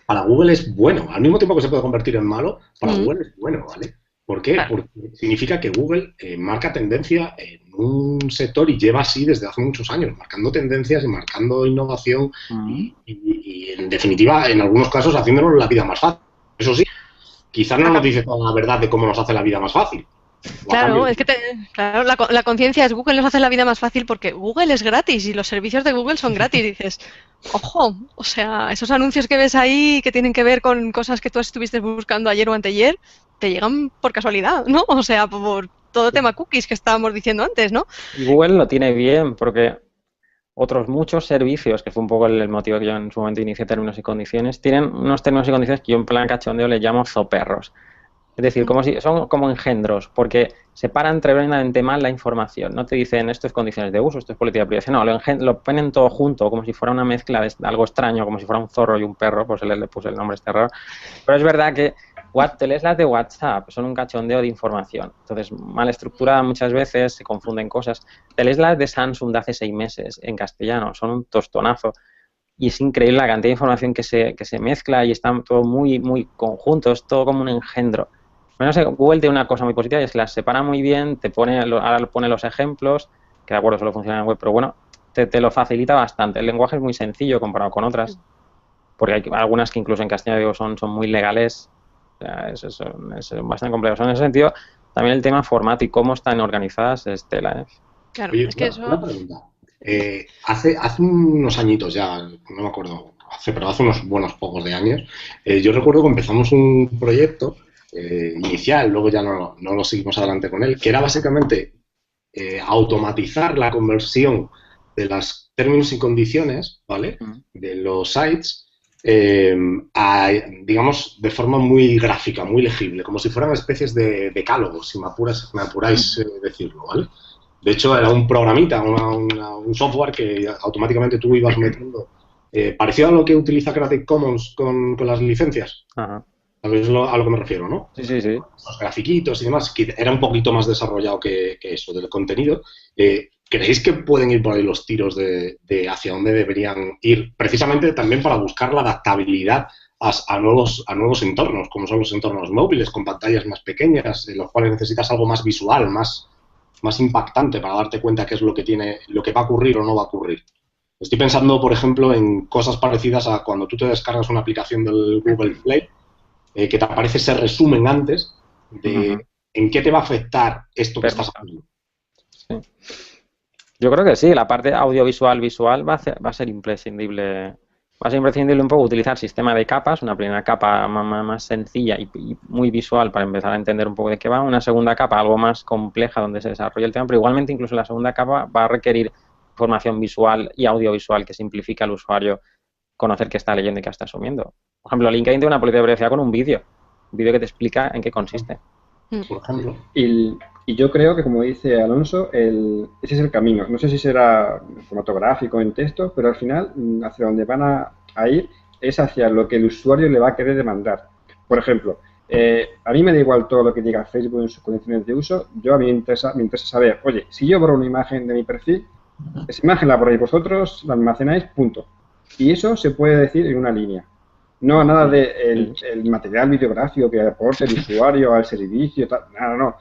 Para Google es bueno, al mismo tiempo que se puede convertir en malo, para Google es bueno, ¿vale? ¿Por qué? Porque significa que Google marca tendencia en un sector y lleva así desde hace muchos años, marcando tendencias y marcando innovación y en definitiva, en algunos casos, haciéndonos la vida más fácil. Eso sí, quizás no nos dice toda la verdad de cómo nos hace la vida más fácil. Claro, es que la conciencia es Google nos hace la vida más fácil porque Google es gratis y los servicios de Google son gratis. Dices, ojo, o sea, esos anuncios que ves ahí que tienen que ver con cosas que tú estuviste buscando ayer o anteayer, te llegan por casualidad, ¿no? O sea, por todo tema cookies que estábamos diciendo antes, ¿no? Y Google lo tiene bien porque otros muchos servicios, que fue un poco el motivo que yo en su momento inicié términos y condiciones, tienen unos términos y condiciones que yo en plan cachondeo les llamo zoperros. Es decir, son como engendros, porque separan tremendamente mal la información. No te dicen esto es condiciones de uso, esto es política de privacidad. No, lo ponen todo junto, como si fuera una mezcla de algo extraño, como si fuera un zorro y un perro, pues le puse el nombre este raro. Pero es verdad que te lees las de WhatsApp, son un cachondeo de información. Entonces, mal estructurada muchas veces, se confunden cosas. Te lees las de Samsung de hace 6 meses en castellano, son un tostonazo. Y es increíble la cantidad de información que se mezcla y está todo muy, muy conjunto, es todo como un engendro. No sé, Google tiene una cosa muy positiva y es que las separa muy bien, ahora pone los ejemplos, que de acuerdo solo funciona en web, pero bueno, te lo facilita bastante. El lenguaje es muy sencillo comparado con otras, porque hay algunas que incluso en castellano digo, son muy legales O sea, es bastante complejo. En ese sentido, también el tema formato y cómo están organizadas es tela, ¿eh? Claro, Oye, es que eso... una pregunta. Hace unos añitos ya, no me acuerdo, pero hace unos buenos pocos de años, yo recuerdo que empezamos un proyecto inicial, luego ya no lo seguimos adelante con él, que era básicamente automatizar la conversión de los términos y condiciones, ¿vale? De los sites, digamos, de forma muy gráfica, muy legible, como si fueran especies de decálogos, si me apuráis decirlo, ¿vale? De hecho, era un programita, un software que automáticamente tú ibas metiendo, parecido a lo que utiliza Creative Commons con las licencias. Ajá. ¿Sabéis a lo que me refiero, no? Sí, sí, sí. Los grafiquitos y demás, que era un poquito más desarrollado que eso, del contenido. ¿Creéis que pueden ir por ahí los tiros de hacia dónde deberían ir? Precisamente también para buscar la adaptabilidad a nuevos entornos, como son los entornos móviles, con pantallas más pequeñas, en los cuales necesitas algo más visual, más impactante para darte cuenta qué es lo que va a ocurrir o no va a ocurrir. Estoy pensando, por ejemplo, en cosas parecidas a cuando tú te descargas una aplicación del Google Play, que te aparece ese resumen antes de en qué te va a afectar esto que estás haciendo. Sí. Yo creo que sí, la parte audiovisual visual va a ser imprescindible. Va a ser imprescindible un poco utilizar sistema de capas, una primera capa más sencilla y muy visual para empezar a entender un poco de qué va, una segunda capa algo más compleja donde se desarrolla el tema, pero igualmente incluso la segunda capa va a requerir información visual y audiovisual que simplifique al usuario conocer qué está leyendo y qué está asumiendo. Por ejemplo, LinkedIn tiene una política de privacidad con un vídeo que te explica en qué consiste. Por ejemplo. Y yo creo que, como dice Alonso, ese es el camino. No sé si será cinematográfico en texto, pero al final, hacia donde van a ir es hacia lo que el usuario le va a querer demandar. Por ejemplo, a mí me da igual todo lo que diga Facebook en sus condiciones de uso. A mí me interesa saber, oye, si yo borro una imagen de mi perfil, esa imagen la borráis vosotros, la almacenáis, punto. Y eso se puede decir en una línea. No nada de el material videográfico que aporte el usuario al servicio, nada, no.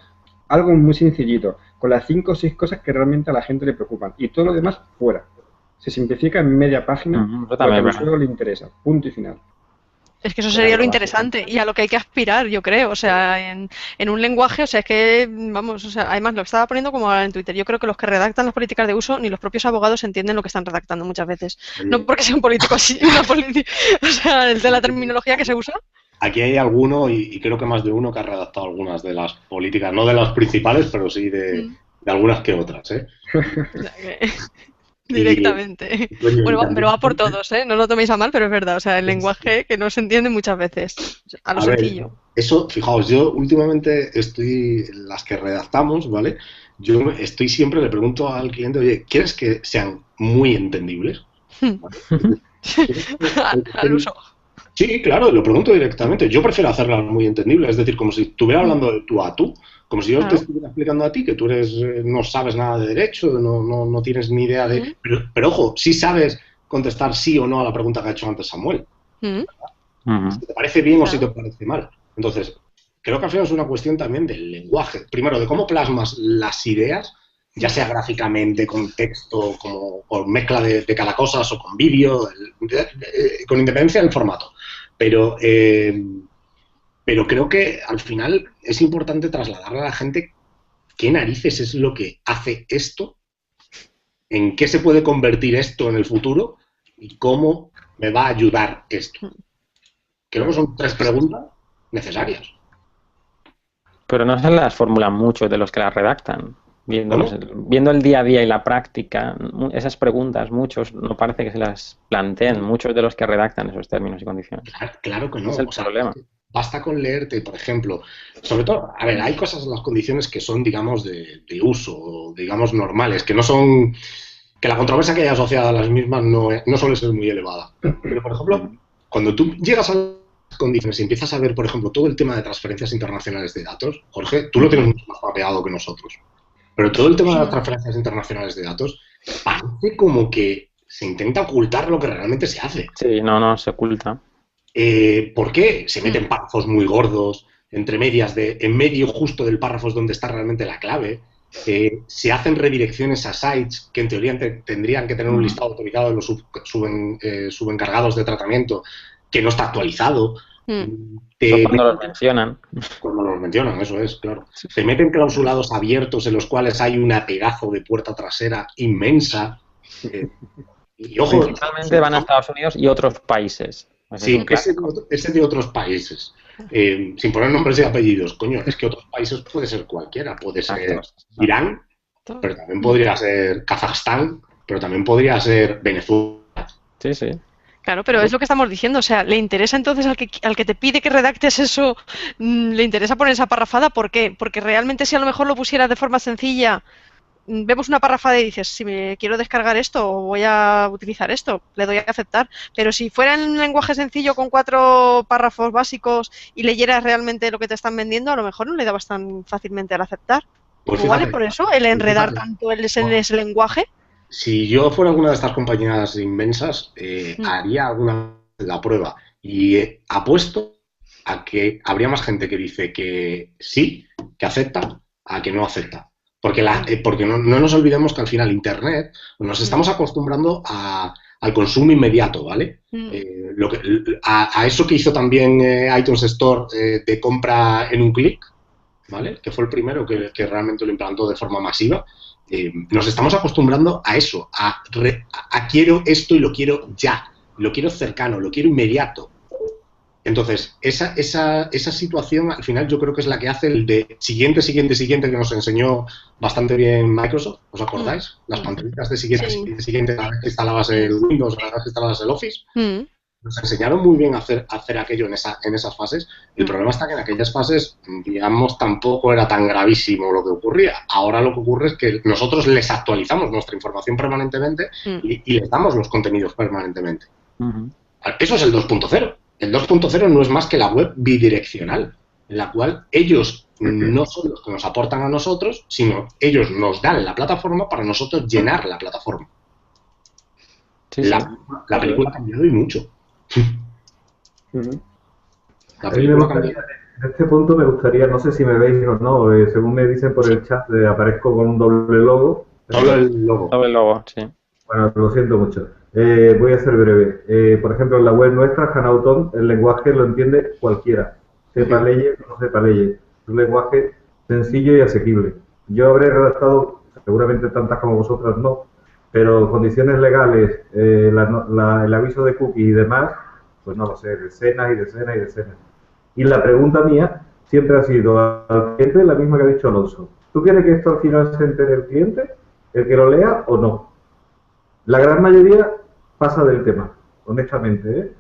Algo muy sencillito, con las 5 o 6 cosas que realmente a la gente le preocupan. Y todo lo demás, fuera. Se simplifica en media página lo que al usuario le interesa. Punto y final. Es que eso sería lo interesante y a lo que hay que aspirar, yo creo. O sea, en un lenguaje, o sea, es que, vamos, o sea, además lo estaba poniendo como ahora en Twitter. Yo creo que los que redactan las políticas de uso, ni los propios abogados entienden lo que están redactando muchas veces. No porque sea un político así, o sea, de la terminología que se usa. Aquí hay alguno, y creo que más de uno, que ha redactado algunas de las políticas, no de las principales, pero sí de algunas que otras, ¿eh? Directamente. Bueno, pero va por todos, ¿eh? No lo toméis a mal, pero es verdad. O sea, el lenguaje que no se entiende muchas veces. A lo sencillo. Eso, fijaos, yo últimamente las que redactamos, ¿vale? Yo siempre le pregunto al cliente, oye, ¿quieres que sean muy entendibles? Al uso. Sí, claro, lo pregunto directamente. Yo prefiero hacerlas muy entendibles, es decir, como si estuviera hablando de tú a tú. Como si yo te estuviera explicando a ti que tú no sabes nada de derecho, no tienes ni idea de... Pero ojo, sí sabes contestar sí o no a la pregunta que ha hecho antes Samuel. Si te parece bien o si te parece mal. Entonces, creo que al final es una cuestión también del lenguaje. Primero, de cómo plasmas las ideas, ya sea gráficamente, con texto, con mezcla de cada cosa, o con vídeo, con independencia del formato. Pero creo que al final es importante trasladarle a la gente qué narices es lo que hace esto, en qué se puede convertir esto en el futuro y cómo me va a ayudar esto. Creo que son 3 preguntas necesarias. Pero no se las formulan muchos de los que las redactan. Viendo el día a día y la práctica, esas preguntas, muchos no parece que se las planteen, muchos de los que redactan esos términos y condiciones. Claro que no. Es el problema. Basta con leerte, por ejemplo, sobre todo, a ver, hay cosas en las condiciones que son, digamos, de uso, digamos, normales, que no son, que la controversia que hay asociada a las mismas no suele ser muy elevada. Pero, por ejemplo, cuando tú llegas a las condiciones y empiezas a ver, por ejemplo, todo el tema de transferencias internacionales de datos, Jorge, tú lo tienes mucho más mapeado que nosotros. Pero todo el tema de las transferencias internacionales de datos parece como que se intenta ocultar lo que realmente se hace. Sí, no, se oculta. ¿Por qué? Se meten párrafos muy gordos, en medio justo del párrafo es donde está realmente la clave. Se hacen redirecciones a sites que en teoría tendrían que tener un listado autorizado de los subencargados de tratamiento que no está actualizado. Cuando los mencionan. Cuando los mencionan, eso es, claro. Te meten clausulados abiertos en los cuales hay un pedazo de puerta trasera inmensa. Y ojo, principalmente van a Estados Unidos y otros países. Sí, ese de otros países. Sin poner nombres y apellidos. Coño, es que otros países puede ser cualquiera. Puede ser Irán, pero también podría ser Kazajstán, pero también podría ser Venezuela. Sí, sí. Claro, pero es lo que estamos diciendo, o sea, ¿le interesa entonces al que te pide que redactes eso, le interesa poner esa parrafada? ¿Por qué? Porque realmente si a lo mejor lo pusieras de forma sencilla, vemos una parrafada y dices, si me quiero descargar esto o voy a utilizar esto, le doy a aceptar, pero si fuera en un lenguaje sencillo con 4 párrafos básicos y leyeras realmente lo que te están vendiendo, a lo mejor no le dabas tan fácilmente al aceptar. Pues ¿Vale por eso el enredar tanto en ese lenguaje? Si yo fuera alguna de estas compañías inmensas, haría alguna la prueba y apuesto a que habría más gente que dice que sí, que acepta, a que no acepta. Porque no nos olvidemos que al final Internet nos estamos acostumbrando al consumo inmediato, ¿vale? A eso que hizo también iTunes Store de compra en un clic, ¿vale? Que fue el primero que realmente lo implantó de forma masiva. Nos estamos acostumbrando a eso, a quiero esto y lo quiero ya, lo quiero cercano, lo quiero inmediato. Entonces, esa situación al final yo creo que es la que hace el de siguiente que nos enseñó bastante bien Microsoft, ¿os acordáis? Las pantallitas de siguiente, cada vez que instalabas el Windows, cada vez que instalabas el Office. Nos enseñaron muy bien a hacer aquello en esas fases. El problema está que en aquellas fases, digamos, tampoco era tan gravísimo lo que ocurría. Ahora lo que ocurre es que nosotros les actualizamos nuestra información permanentemente y les damos los contenidos permanentemente. Eso es el 2.0. El 2.0 no es más que la web bidireccional, en la cual ellos no son los que nos aportan a nosotros, sino ellos nos dan la plataforma para nosotros llenar la plataforma. Sí, la película ha cambiado y mucho. En este punto me gustaría, no sé si me veis o no, según me dicen por el chat, aparezco con un doble logo. Doble logo, sí. Bueno, lo siento mucho. Voy a ser breve. Por ejemplo, en la web nuestra, Hanauton, el lenguaje lo entiende cualquiera. Sepa leyes o no sepa leyes. Es un lenguaje sencillo y asequible. Yo habré redactado, seguramente tantas como vosotras no, pero condiciones legales, el aviso de cookie y demás, pues no lo sé, decenas y decenas y decenas. Y la pregunta mía siempre ha sido al cliente la misma que ha dicho Alonso. ¿Tú quieres que esto al final se entere el cliente, el que lo lea o no? La gran mayoría pasa del tema, honestamente.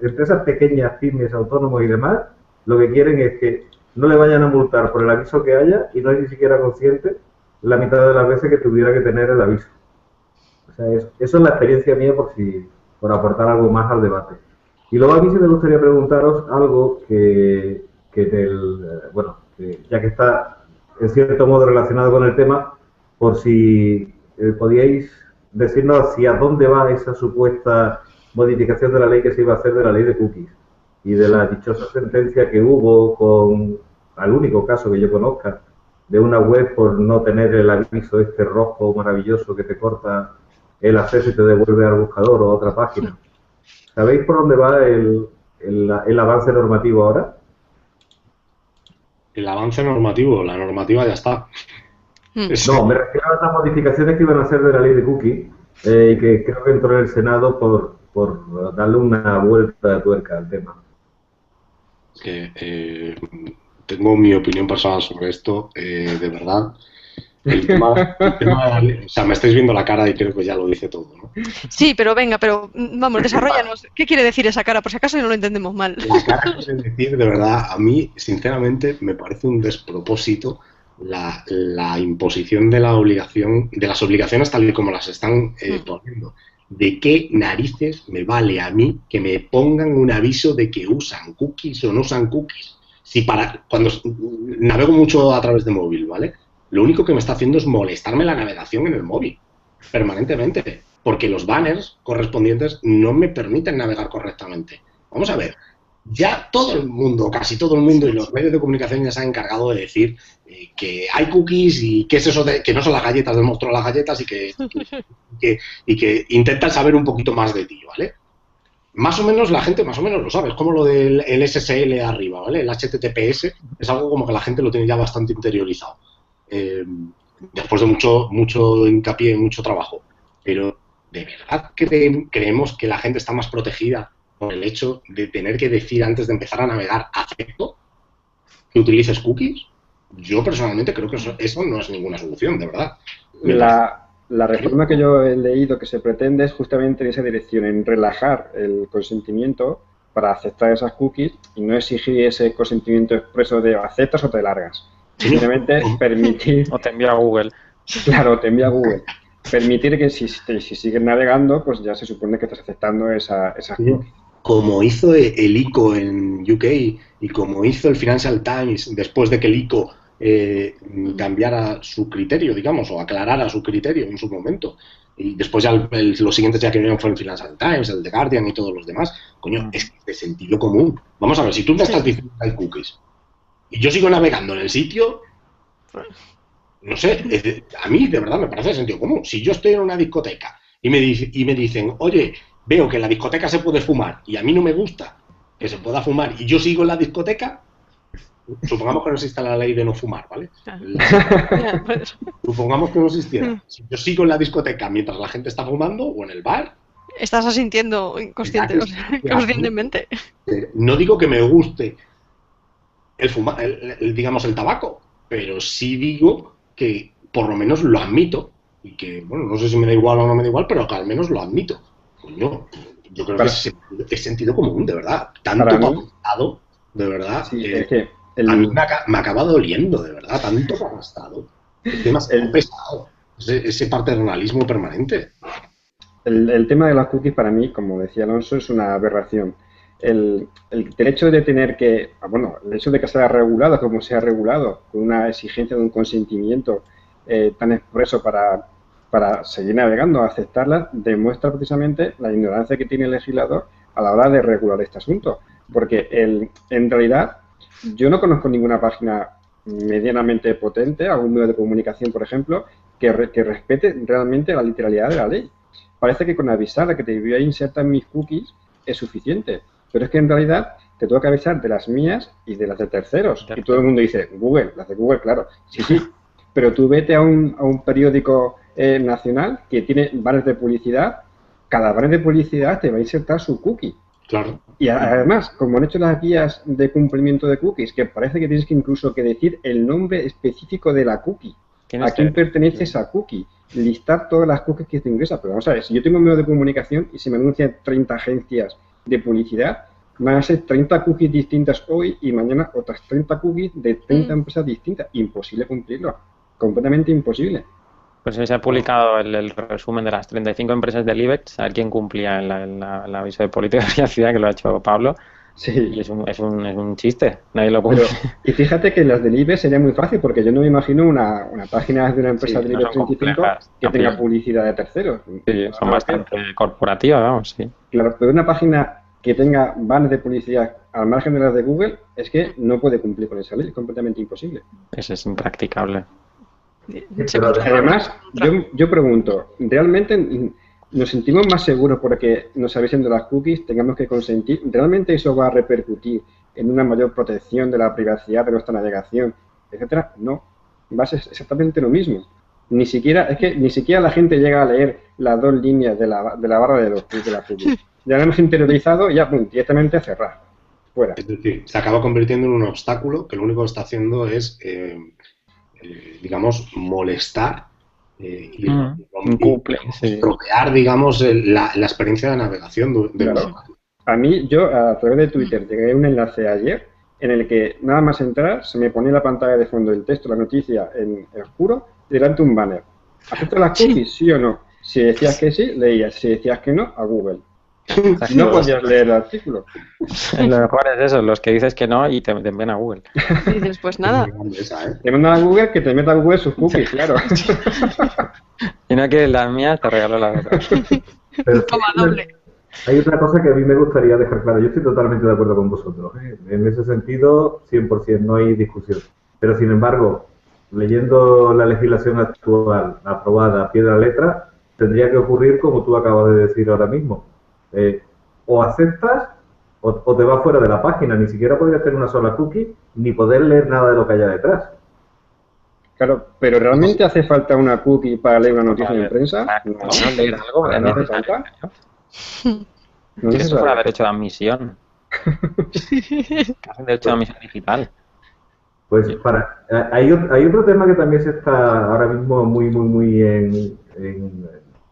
Empresas pequeñas, pymes, autónomos y demás, lo que quieren es que no le vayan a multar por el aviso que haya y no es ni siquiera consciente la mitad de las veces que tuviera que tener el aviso. O sea, eso es la experiencia mía por aportar algo más al debate. Y luego a mí sí me gustaría preguntaros algo que ya que está en cierto modo relacionado con el tema, por si podíais decirnos hacia dónde va esa supuesta modificación de la ley que se iba a hacer de la ley de cookies y de la dichosa sentencia que hubo con, al único caso que yo conozca, de una web por no tener el aviso este rojo maravilloso que te corta el acceso y te devuelve al buscador o a otra página. ¿Sabéis por dónde va el avance normativo ahora? El avance normativo, la normativa ya está. No, me refiero a las modificaciones que iban a hacer de la ley de cookies y que creo que entró en el Senado por darle una vuelta de tuerca al tema. Tengo mi opinión personal sobre esto, de verdad. El tema, o sea, me estáis viendo la cara y creo que ya lo dice todo, ¿no? Sí, pero venga, vamos, desarróllanos. ¿Qué quiere decir esa cara? Por si acaso no lo entendemos mal. La cara quiere decir, de verdad, a mí, sinceramente, me parece un despropósito la imposición de las obligaciones tal y como las están poniendo. ¿De qué narices me vale a mí que me pongan un aviso de que usan cookies o no usan cookies? Si cuando navego mucho a través de móvil, ¿vale? Lo único que me está haciendo es molestarme la navegación en el móvil, permanentemente, porque los banners correspondientes no me permiten navegar correctamente. Vamos a ver, ya todo el mundo, casi todo el mundo y los medios de comunicación ya se han encargado de decir que hay cookies y qué es eso de que no son las galletas del monstruo de las galletas y que intentan saber un poquito más de ti, ¿vale? más o menos la gente más o menos lo sabe. Es como lo del el SSL arriba, ¿vale? El HTTPS es algo como que la gente lo tiene ya bastante interiorizado. Después de mucho hincapié, mucho trabajo. Pero, ¿de verdad creemos que la gente está más protegida por el hecho de tener que decir antes de empezar a navegar acepto que utilices cookies? Yo personalmente creo que eso no es ninguna solución, de verdad. La reforma que yo he leído que se pretende es justamente en esa dirección, en relajar el consentimiento para aceptar esas cookies y no exigir ese consentimiento expreso de aceptas o te largas. Simplemente permitir... O te envía a Google. Claro, te envía a Google. Permitir que si sigues navegando, pues ya se supone que estás aceptando esas cookies. Como hizo el ICO en UK y como hizo el Financial Times después de que el ICO cambiara su criterio, digamos, o aclarara su criterio en su momento. Y después ya los siguientes ya que vinieron fue el Financial Times, el The Guardian y todos los demás. Coño, es de sentido común. Vamos a ver, si tú me estás diciendo que hay cookies y yo sigo navegando en el sitio, no sé, a mí de verdad me parece de sentido común. Si yo estoy en una discoteca y me dicen, oye, veo que en la discoteca se puede fumar y a mí no me gusta que se pueda fumar y yo sigo en la discoteca, supongamos que no exista la ley de no fumar, ¿vale? Supongamos que no existiera. Si yo sigo en la discoteca mientras la gente está fumando o en el bar... Estás asintiendo conscientemente. No digo que me guste digamos, el tabaco, pero sí digo que por lo menos lo admito y que, bueno, no sé si me da igual o no me da igual, pero que al menos lo admito. Coño, yo creo que es sentido común, de verdad. Tanto gastado, de verdad. Sí, es que a mí me acaba doliendo, de verdad, tanto gastado. Es demasiado pesado. Ese paternalismo permanente. El tema de las cookies para mí, como decía Alonso, es una aberración. El hecho de tener que, bueno, el hecho de que sea regulado como sea regulado, con una exigencia de un consentimiento tan expreso para seguir navegando, aceptarlas, demuestra precisamente la ignorancia que tiene el legislador a la hora de regular este asunto. Porque en realidad yo no conozco ninguna página medianamente potente, algún medio de comunicación, por ejemplo, que respete realmente la literalidad de la ley. Parece que con avisar a que te voy a insertar mis cookies es suficiente. Pero es que en realidad te tengo que avisar de las mías y de las de terceros. Y todo el mundo dice, Google, las de Google, claro. Sí, sí. Pero tú vete a un periódico nacional que tiene banners de publicidad. Cada banner de publicidad te va a insertar su cookie. Claro. Y además, como han hecho las guías de cumplimiento de cookies, que parece que tienes que incluso que decir el nombre específico de la cookie. ¿A quién pertenece esa cookie? Listar todas las cookies que te ingresas. Pero vamos a ver, si yo tengo un medio de comunicación y se me anuncian 30 agencias de publicidad, van a ser 30 cookies distintas hoy y mañana otras 30 cookies de 30 empresas distintas. Imposible cumplirlo. Completamente imposible. Pues se ha publicado el resumen de las 35 empresas del IBEX, a ver quién cumplía el aviso de política de privacidad, que lo ha hecho Pablo. Sí. Y es un chiste, nadie lo cumple. Y fíjate que las del IBEX sería muy fácil, porque yo no me imagino una página de una empresa del IBEX 35 que tenga publicidad de terceros. Sí, son bastante corporativas, vamos, sí. Claro, pero una página que tenga banners de publicidad al margen de las de Google es que no puede cumplir con esa ley, es completamente imposible. Eso es impracticable. Además, yo pregunto, ¿realmente nos sentimos más seguros porque nos avisen de las cookies, tengamos que consentir? ¿Realmente eso va a repercutir en una mayor protección de la privacidad de nuestra navegación, etcétera? No, va a ser exactamente lo mismo. Ni siquiera la gente llega a leer las dos líneas de la barra de la cookie. Ya lo hemos interiorizado y ya directamente a cerrar. Fuera. Es decir, se acaba convirtiendo en un obstáculo que lo único que está haciendo es digamos, molestar y estropear, digamos, la experiencia de navegación de los usuarios. A mí, yo a través de Twitter llegué a un enlace ayer en el que nada más entrar se me ponía la pantalla de fondo el texto, la noticia en oscuro y delante un banner. ¿Aceptas las cookies? ¿Sí o no? Si decías que sí, leías. Si decías que no, a Google. No podías leer el artículo. Lo mejor es eso, los que dices que no y te envían a Google. Y después nada. Te mandan a Google que te meta a Google sus cookies, claro. Si no quieres las mías, te regalo las otras. Toma doble. Hay otra cosa que a mí me gustaría dejar claro. Yo estoy totalmente de acuerdo con vosotros. En ese sentido, 100%, no hay discusión. Pero, sin embargo, leyendo la legislación actual aprobada a pie de la letra, tendría que ocurrir como tú acabas de decir ahora mismo. o aceptas o te vas fuera de la página. Ni siquiera podrías tener una sola cookie ni poder leer nada de lo que haya detrás. Claro, pero ¿realmente hace falta una cookie para leer una noticia de prensa? No, leer algo ¿No hace falta? No es fuera derecho de admisión. Hacen derecho de admisión digital. Pues hay otro tema que también se está ahora mismo muy en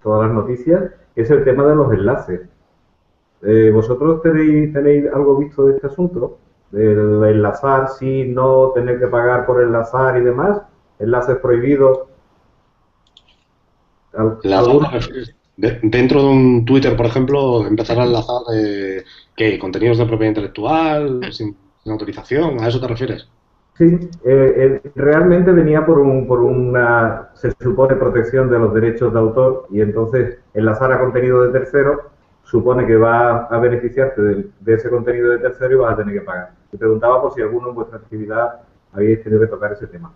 todas las noticias, que es el tema de los enlaces. ¿Vosotros tenéis algo visto de este asunto? Del enlazar, sí, no, tener que pagar por enlazar y demás, enlaces prohibidos. Dentro de un Twitter, por ejemplo, empezar a enlazar contenidos de propiedad intelectual sin autorización, ¿a eso te refieres? Sí, realmente venía por una, se supone, protección de los derechos de autor, y entonces enlazar a contenido de terceros supone que va a beneficiarte de ese contenido de tercero y vas a tener que pagar. Te preguntaba por si alguno en vuestra actividad habéis tenido que tocar ese tema.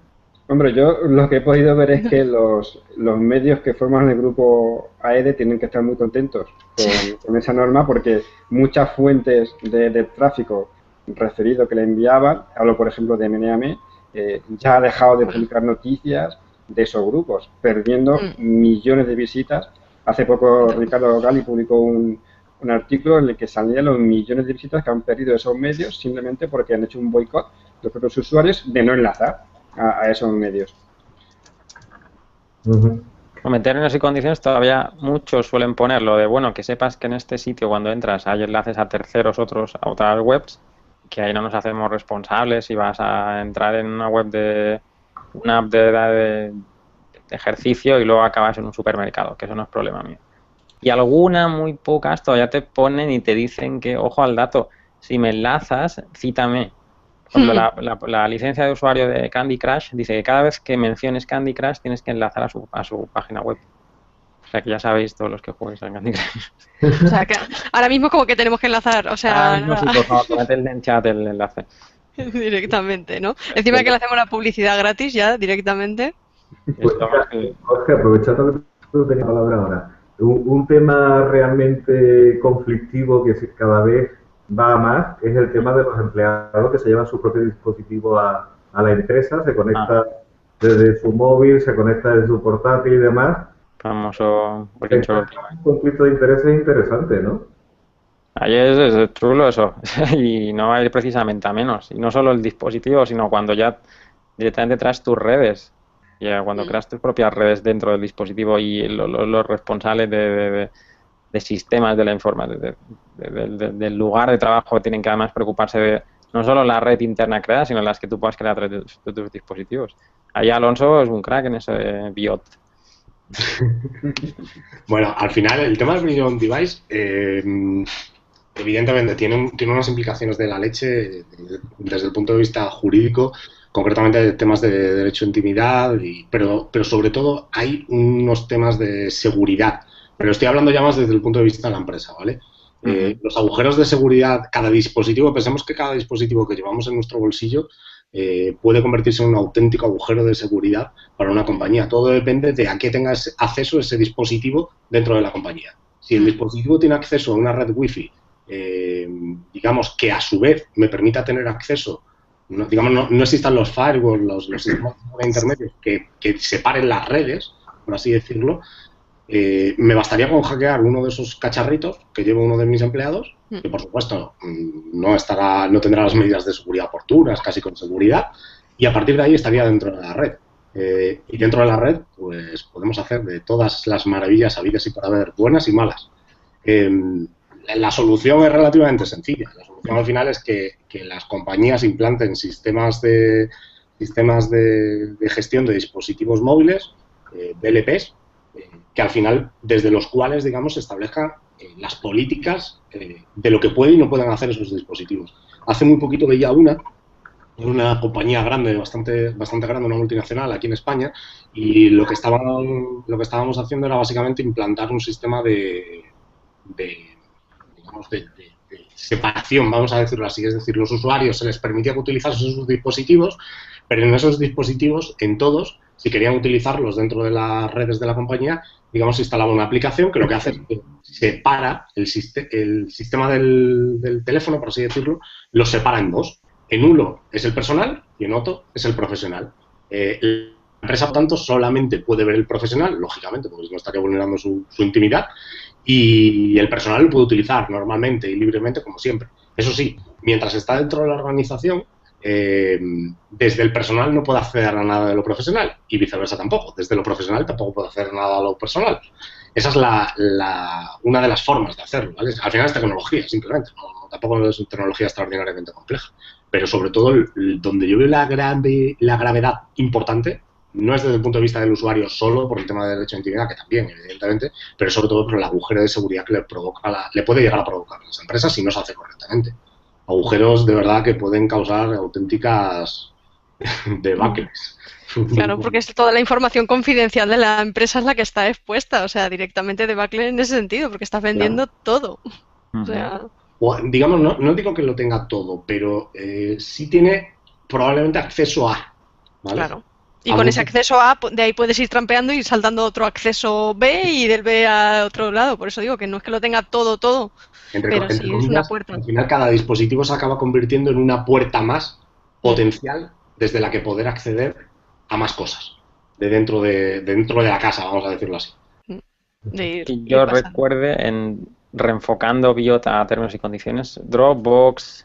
Hombre, yo lo que he podido ver es que los medios que forman el grupo AEDE tienen que estar muy contentos con esa norma, porque muchas fuentes de tráfico referido que le enviaban, hablo por ejemplo de MNAME, ya ha dejado de publicar noticias de esos grupos, perdiendo millones de visitas. Hace poco Ricardo Gali publicó un artículo en el que salían los millones de visitas que han perdido esos medios simplemente porque han hecho un boicot de los propios usuarios de no enlazar a esos medios. En términos y condiciones todavía muchos suelen ponerlo de, bueno, que sepas que en este sitio cuando entras hay enlaces a terceros, a otras webs, que ahí no nos hacemos responsables si vas a entrar en una web una app de ejercicio y luego acabas en un supermercado, que eso no es problema mío. Y algunas, muy pocas, todavía te ponen y te dicen que, ojo al dato, si me enlazas, cítame. Por ejemplo, la licencia de usuario de Candy Crush dice que cada vez que menciones Candy Crush tienes que enlazar a su página web. O sea que ya sabéis todos los que juguéis a Candy Crush. O sea que ahora mismo como que tenemos que enlazar, o sea... No, sí, por favor, poned en chat el enlace. Directamente, ¿no? Encima que le hacemos la publicidad gratis ya, directamente. Pues, Jorge, aprovechando que tú tenías palabra ahora, un tema realmente conflictivo que cada vez va a más es el tema de los empleados que se llevan su propio dispositivo a la empresa, se conecta desde su móvil, se conecta desde su portátil y demás. Famoso un conflicto de intereses interesante, ¿no? Ahí es chulo eso, y no va a ir precisamente a menos. Y no solo el dispositivo, sino cuando ya directamente traes tus redes. Y cuando creas tus propias redes dentro del dispositivo y los responsables de sistemas de la información, del lugar de trabajo, tienen que además preocuparse de no solo la red interna creada, sino las que tú puedas crear de tus dispositivos. Ahí Alonso es un crack en ese BIOT. Bueno, al final el tema del Bring Your Own Device evidentemente tiene unas implicaciones de la leche desde el punto de vista jurídico, concretamente de temas de derecho a intimidad, pero sobre todo hay unos temas de seguridad. Pero estoy hablando ya más desde el punto de vista de la empresa, ¿vale? Los agujeros de seguridad, cada dispositivo, pensemos que cada dispositivo que llevamos en nuestro bolsillo puede convertirse en un auténtico agujero de seguridad para una compañía. Todo depende de a qué tengas acceso ese dispositivo dentro de la compañía. Si el dispositivo tiene acceso a una red Wi-Fi, digamos que a su vez me permita tener acceso, no existan los firewalls, los sistemas intermedios que separen las redes, por así decirlo, me bastaría con hackear uno de esos cacharritos que lleva uno de mis empleados, que por supuesto no tendrá las medidas de seguridad oportunas, casi con seguridad, y a partir de ahí estaría dentro de la red. Y dentro de la red, pues podemos hacer de todas las maravillas habidas y por haber, buenas y malas. La solución es relativamente sencilla. La solución al final es que las compañías implanten sistemas de gestión de dispositivos móviles, DLPs, que al final, desde los cuales, digamos, se establezcan las políticas de lo que pueden y no pueden hacer esos dispositivos. Hace muy poquito veía una compañía grande, bastante grande, una multinacional aquí en España, y lo que estábamos haciendo era básicamente implantar un sistema de separación, vamos a decirlo así, es decir, los usuarios se les permitía que utilizasen sus dispositivos, pero en esos dispositivos, en todos, si querían utilizarlos dentro de las redes de la compañía, digamos, instalaban una aplicación que lo que hace es que separa el sistema del teléfono, por así decirlo, lo separa en dos. En uno es el personal y en otro es el profesional. La empresa, por tanto, solamente puede ver el profesional, lógicamente, porque no estaría vulnerando su intimidad, y el personal lo puede utilizar normalmente y libremente, como siempre. Eso sí, mientras está dentro de la organización, desde el personal no puede acceder a nada de lo profesional y viceversa tampoco. Desde lo profesional tampoco puede acceder nada a lo personal. Esa es una de las formas de hacerlo, ¿vale? Al final es tecnología, simplemente. Tampoco es una tecnología extraordinariamente compleja. Pero sobre todo, donde yo veo la gravedad importante, no es desde el punto de vista del usuario solo por el tema de derecho a intimidad, que también, evidentemente, pero sobre todo por el agujero de seguridad que le puede llegar a provocar a las empresas si no se hace correctamente. Agujeros de verdad que pueden causar auténticas debacles. Claro, porque es toda la información confidencial de la empresa es la que está expuesta, o sea, directamente debacle en ese sentido, porque estás vendiendo todo. O sea... O, digamos, no digo que lo tenga todo, pero sí tiene probablemente acceso a, ¿vale? Claro. Y con ese acceso A, de ahí puedes ir trampeando y saltando otro acceso B y del B a otro lado. Por eso digo que no es que lo tenga todo, pero sí es una puerta. Al final cada dispositivo se acaba convirtiendo en una puerta más potencial desde la que poder acceder a más cosas de dentro de la casa, vamos a decirlo así. Que yo recuerde, reenfocando Biota a términos y condiciones, Dropbox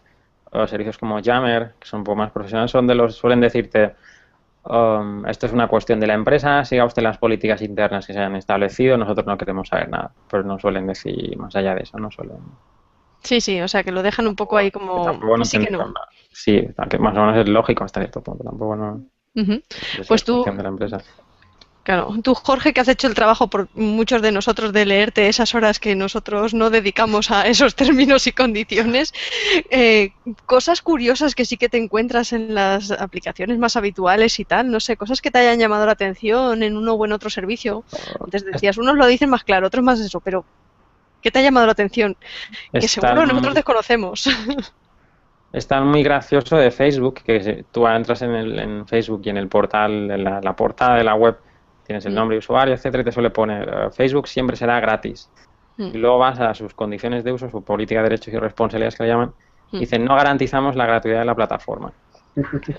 o servicios como Yammer, que son un poco más profesionales, suelen decirte esto es una cuestión de la empresa, siga usted las políticas internas que se han establecido, nosotros no queremos saber nada, pero no suelen decir más allá de eso, no suelen. Sí, o sea que lo dejan un poco ahí como tampoco sí que no. Sí, que más o menos es lógico hasta cierto punto, tampoco no. Pues tú, de la empresa. Claro, tú, Jorge, que has hecho el trabajo por muchos de nosotros de leerte esas horas que nosotros no dedicamos a esos términos y condiciones, cosas curiosas que sí que te encuentras en las aplicaciones más habituales y tal, no sé, cosas que te hayan llamado la atención en uno o en otro servicio. Antes decías, unos lo dicen más claro, otros más eso, pero ¿qué te ha llamado la atención? Que seguro nosotros desconocemos. Está muy gracioso de Facebook, que tú entras en Facebook y en el portal, en la portada de la web, tienes el nombre de usuario, etcétera, y te suele poner Facebook siempre será gratis. Y luego vas a sus condiciones de uso, su política de derechos y responsabilidades que le llaman, y dicen no garantizamos la gratuidad de la plataforma.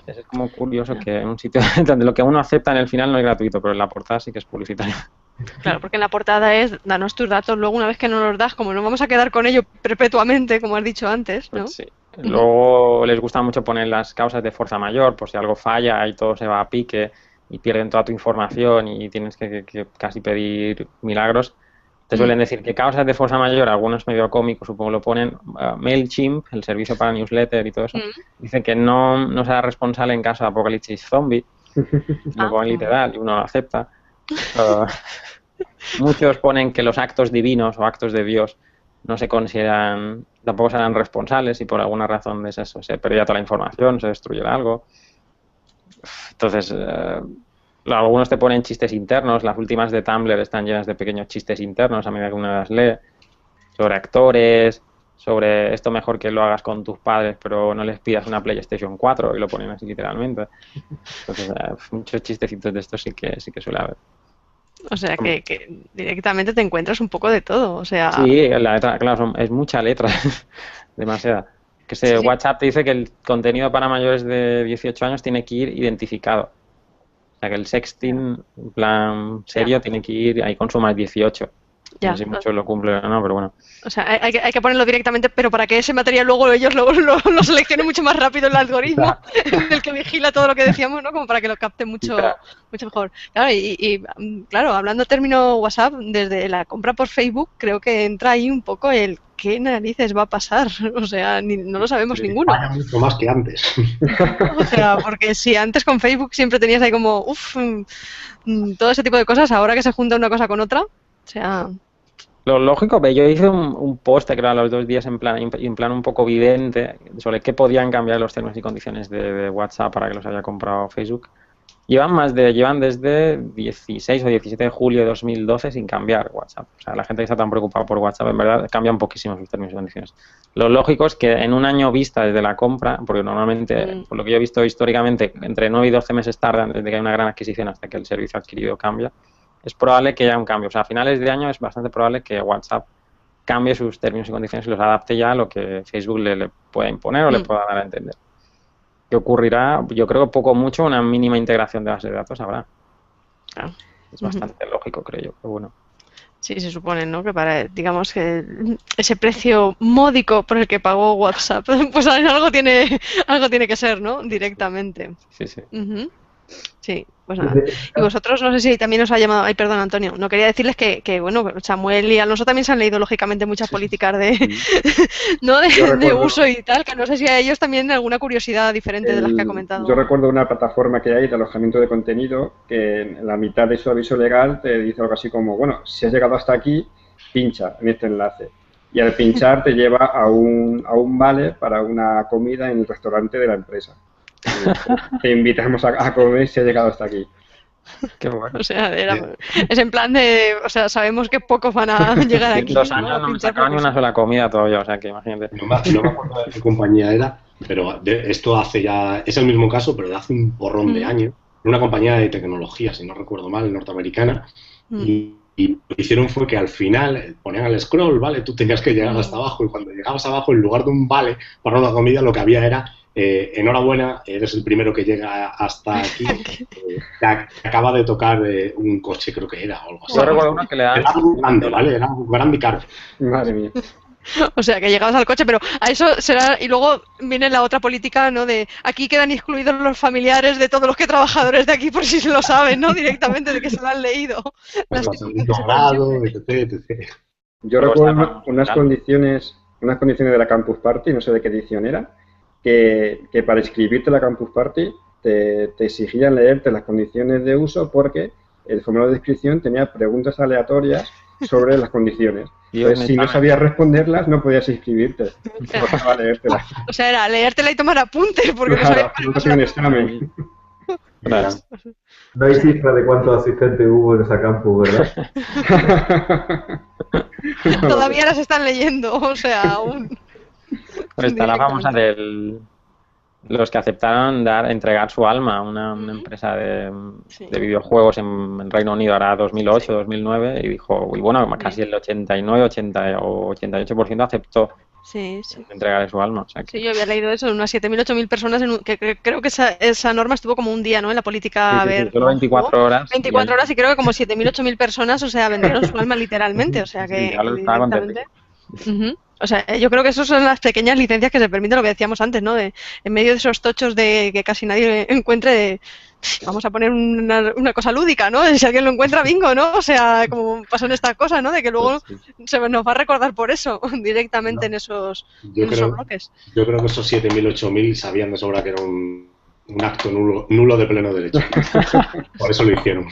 Es como curioso que en un sitio donde lo que uno acepta en el final no es gratuito, pero en la portada sí que es publicitario. Claro, porque en la portada es danos tus datos, luego una vez que no los das, como no vamos a quedar con ello perpetuamente, como has dicho antes, ¿no? Pues sí. Luego les gusta mucho poner las causas de fuerza mayor, por si algo falla y todo se va a pique y pierden toda tu información y tienes que casi pedir milagros. Te suelen decir que causas de fuerza mayor, algunos medio cómicos supongo lo ponen, MailChimp, el servicio para newsletter y todo eso, dicen que no será responsable en caso de apocalipsis zombie, lo ponen literal y uno lo acepta. Muchos ponen que los actos divinos o actos de Dios no se consideran, tampoco serán responsables y por alguna razón es eso, se perdía toda la información, se destruyera algo. Entonces, algunos te ponen chistes internos, las últimas de Tumblr están llenas de pequeños chistes internos a medida que uno las lee, sobre actores, sobre esto mejor que lo hagas con tus padres, pero no les pidas una PlayStation 4, y lo ponen así literalmente. Entonces, muchos chistecitos de estos sí que suele haber. O sea, que directamente te encuentras un poco de todo, o sea... Sí, la letra, claro, es mucha letra, demasiada. Sí. WhatsApp te dice que el contenido para mayores de 18 años tiene que ir identificado. O sea, que el sexting, en plan serio, tiene que ir ahí con su más 18. No sé si muchos lo cumplen o no, pero bueno. O sea, hay que ponerlo directamente, pero para que ese material luego ellos lo seleccionen mucho más rápido el algoritmo, el que vigila todo lo que decíamos, ¿no? Como para que lo capte mucho mejor. Claro, y claro, hablando término WhatsApp, desde la compra por Facebook, creo que entra ahí un poco el qué narices va a pasar. O sea, no lo sabemos ninguno. Mucho más que antes. O sea, porque si antes con Facebook siempre tenías ahí como, todo ese tipo de cosas, ahora que se junta una cosa con otra, o sea... Lo lógico, yo hice un post que era los 2 días en plan un poco vidente sobre qué podían cambiar los términos y condiciones de WhatsApp para que los haya comprado Facebook. Llevan desde 16 o 17 de julio de 2012 sin cambiar WhatsApp. O sea, la gente que está tan preocupada por WhatsApp, en verdad, cambian poquísimo sus términos y condiciones. Lo lógico es que en un año vista desde la compra, porque normalmente, por lo que yo he visto históricamente, entre 9 y 12 meses tardan desde que hay una gran adquisición hasta que el servicio adquirido cambia, es probable que haya un cambio. O sea, a finales de año es bastante probable que WhatsApp cambie sus términos y condiciones y los adapte ya a lo que Facebook le pueda imponer o le pueda dar a entender. ¿Qué ocurrirá? Yo creo que poco o mucho una mínima integración de base de datos habrá. Es bastante lógico, creo yo, pero bueno. Sí, se supone, ¿no? Que para, digamos, que ese precio módico por el que pagó WhatsApp, pues algo tiene que ser, ¿no? Directamente. Sí, sí. Sí, pues nada. Y vosotros, no sé si también os ha llamado... Ay, perdón, Antonio. No quería decirles que bueno, Samuel y Alonso también se han leído, lógicamente, muchas políticas ¿no? de uso y tal, que no sé si a ellos también alguna curiosidad diferente de las que ha comentado. Yo recuerdo una plataforma que hay de alojamiento de contenido que en la mitad de su aviso legal te dice algo así como, bueno, si has llegado hasta aquí, pincha en este enlace. Y al pinchar te lleva a un vale para una comida en el restaurante de la empresa. Te invitamos a comer si has llegado hasta aquí. Qué bueno. O sea, es en plan de... O sea, sabemos que pocos van a llegar aquí. 2 años no me sacaban ni una sola comida todavía, o sea que imagínate. No me acuerdo de qué compañía era, pero esto hace ya... Es el mismo caso, pero de hace un porrón de años. Una compañía de tecnología, si no recuerdo mal, norteamericana. Y lo que hicieron fue que al final ponían el scroll, ¿vale? Tú tenías que llegar hasta abajo y cuando llegabas abajo, en lugar de un vale para una comida, lo que había era... enhorabuena, eres el primero que llega hasta aquí. Te acaba de tocar un coche, creo que era, o algo así. Yo recuerdo una que le dan... Era algo grande, ¿vale? Era algo grande y caro. Madre mía. O sea, que llegabas al coche, pero a eso será... Y luego viene la otra política, ¿no? De aquí quedan excluidos los familiares de todos los que trabajadores de aquí, por si se lo saben, ¿no? Directamente, de que se lo han leído. Yo recuerdo unas condiciones de la Campus Party, no sé de qué edición era, que para inscribirte a la Campus Party te exigían leerte las condiciones de uso porque el formulario de inscripción tenía preguntas aleatorias sobre las condiciones. Entonces, si no sabías responderlas, no podías inscribirte. O sea, era leértela y tomar apuntes, porque claro, no sabías un examen. No hay cifra de cuántos asistentes hubo en esa campus, ¿verdad? Todavía las están leyendo, o sea, aún... Pues está la famosa de los que aceptaron entregar su alma a una empresa de videojuegos en Reino Unido, ahora 2008, 2009, y dijo, y bueno, casi el 89, 80 o 88% aceptó entregar su alma. O sea que... Sí, yo había leído eso, unas 7.000, 8.000 personas, que creo que esa norma estuvo como un día, ¿no? En la política, solo 24 horas. 24 horas y creo que como 7.000, 8.000 personas, o sea, vendieron su alma literalmente, o sea que directamente... O sea, yo creo que esas son las pequeñas licencias que se permiten, lo que decíamos antes, ¿no? En medio de esos tochos de que casi nadie encuentre, vamos a poner una cosa lúdica, ¿no? Si alguien lo encuentra, bingo, ¿no? O sea, como pasan estas cosas, ¿no? De que luego se nos va a recordar por eso, directamente en esos bloques. Yo creo que esos 7.000, 8.000 sabían de sobra que era un acto nulo de pleno derecho. Por eso lo hicieron.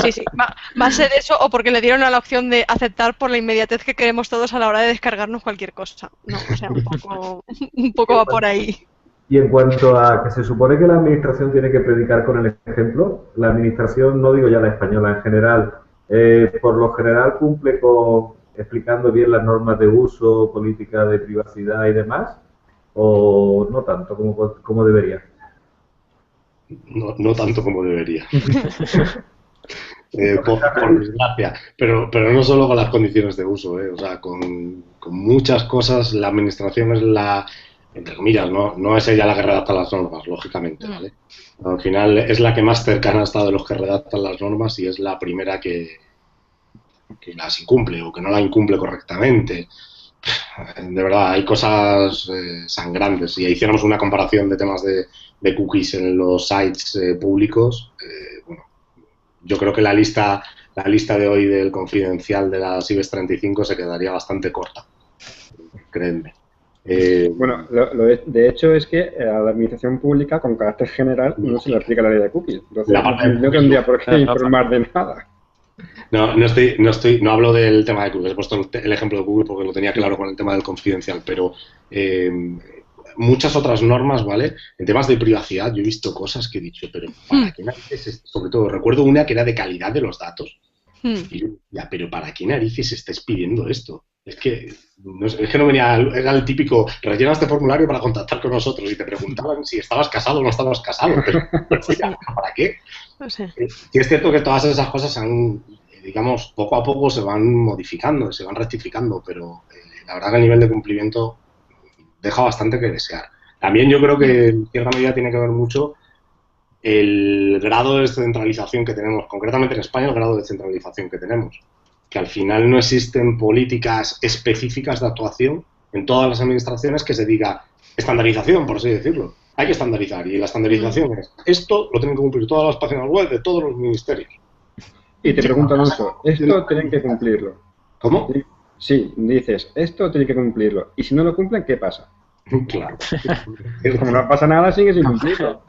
Sí. Va a ser eso o porque le dieron a la opción de aceptar por la inmediatez que queremos todos a la hora de descargarnos cualquier cosa. No, o sea, un poco va por ahí. Y en cuanto a que se supone que la administración tiene que predicar con el ejemplo, la administración, no digo ya la española en general, por lo general cumple con explicando bien las normas de uso, política de privacidad y demás, o no tanto como debería. No tanto como debería. Por desgracia, pero no solo con las condiciones de uso, o sea, con muchas cosas la administración es la, entre comillas, no es ella la que redacta las normas, lógicamente, ¿vale? Al final es la que más cercana ha estado de los que redactan las normas y es la primera que las incumple o que no la incumple correctamente. De verdad, hay cosas sangrantes. Si hiciéramos una comparación de temas de cookies en los sites públicos, bueno, yo creo que la lista de hoy del confidencial de las IBEX 35 se quedaría bastante corta, créanme. Bueno, de hecho es que a la administración pública con carácter general no se le aplica la ley de cookies. Entonces no tendría por qué informar de nada. No hablo del tema de Google, he puesto el ejemplo de Google porque lo tenía claro con el tema del confidencial, pero muchas otras normas, ¿vale? En temas de privacidad yo he visto cosas que he dicho, pero ¿para qué narices? Sobre todo, recuerdo una que era de calidad de los datos. Y yo, ya, pero ¿para qué narices estáis pidiendo esto? Es que no venía, era el típico, rellena este formulario para contactar con nosotros y te preguntaban si estabas casado o no estabas casado. Pero ya, ¿para qué? No sé. Y es cierto que todas esas cosas han, digamos, poco a poco se van modificando, se van rectificando, pero la verdad que el nivel de cumplimiento deja bastante que desear. También yo creo que en cierta medida tiene que ver mucho el grado de descentralización que tenemos, concretamente en España el grado de descentralización que tenemos, que al final no existen políticas específicas de actuación en todas las administraciones que se diga estandarización, por así decirlo. Hay que estandarizar y la estandarización es esto lo tienen que cumplir todas las páginas web de todos los ministerios. Y te pregunto, Alonso, esto tienen que cumplirlo. ¿Cómo? Sí, dices, esto tiene que cumplirlo. Y si no lo cumplen, ¿qué pasa? Claro. Como no pasa nada, sigue sin cumplirlo.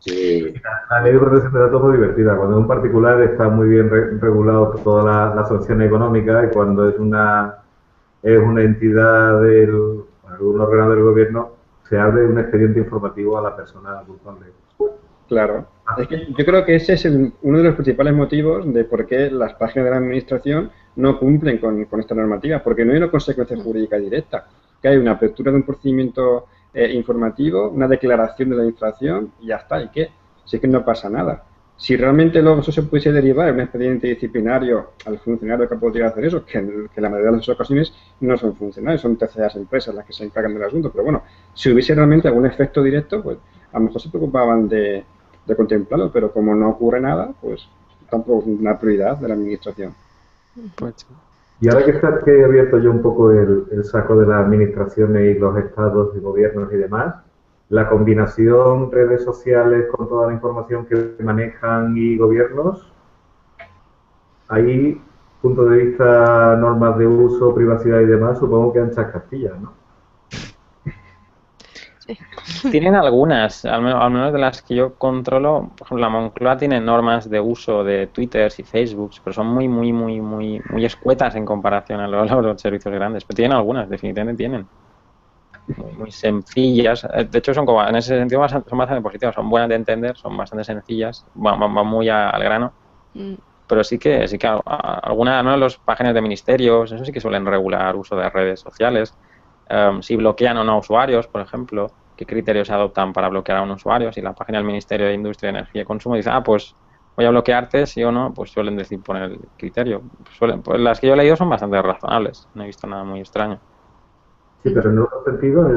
Sí. La ley de protección de datos es muy divertida. Cuando es un particular está muy bien regulado toda la sanción económica, y cuando es una entidad algún órgano del gobierno, se abre un expediente informativo a la persona culpable. Claro. Es que yo creo que ese es uno de los principales motivos de por qué las páginas de la administración no cumplen con esta normativa, porque no hay una consecuencia jurídica directa, que hay una apertura de un procedimiento informativo, una declaración de la administración y ya está. ¿Y qué? Si es que no pasa nada. Si realmente eso se pudiese derivar en un expediente disciplinario al funcionario que podría hacer eso, que en la mayoría de las ocasiones no son funcionarios, son terceras empresas las que se encargan del asunto, pero bueno, si hubiese realmente algún efecto directo, pues a lo mejor se preocupaban de contemplarlo, pero como no ocurre nada, pues tampoco es una prioridad de la administración. Pues, Y ahora que he abierto yo un poco el saco de las administraciones y los estados y gobiernos y demás, la combinación redes sociales con toda la información que manejan y gobiernos, ahí, punto de vista, normas de uso, privacidad y demás, supongo que anchas castillas, ¿no? tienen algunas, al menos de las que yo controlo. Por ejemplo, la Moncloa tiene normas de uso de Twitter y Facebook, pero son muy escuetas en comparación a los servicios grandes. Pero tienen algunas, definitivamente tienen. Muy sencillas. De hecho, son en ese sentido son bastante positivas, son buenas de entender, son bastante sencillas, van muy al grano. Pero sí que algunas, ¿no? Las páginas de ministerios, eso sí que suelen regular uso de redes sociales. Si bloquean o no usuarios, por ejemplo, qué criterios se adoptan para bloquear a un usuario. Si la página del Ministerio de Industria, Energía y Consumo dice, pues voy a bloquearte, sí o no, pues suelen decir poner el criterio. Pues las que yo he leído son bastante razonables, no he visto nada muy extraño. Sí, pero en otro sentido,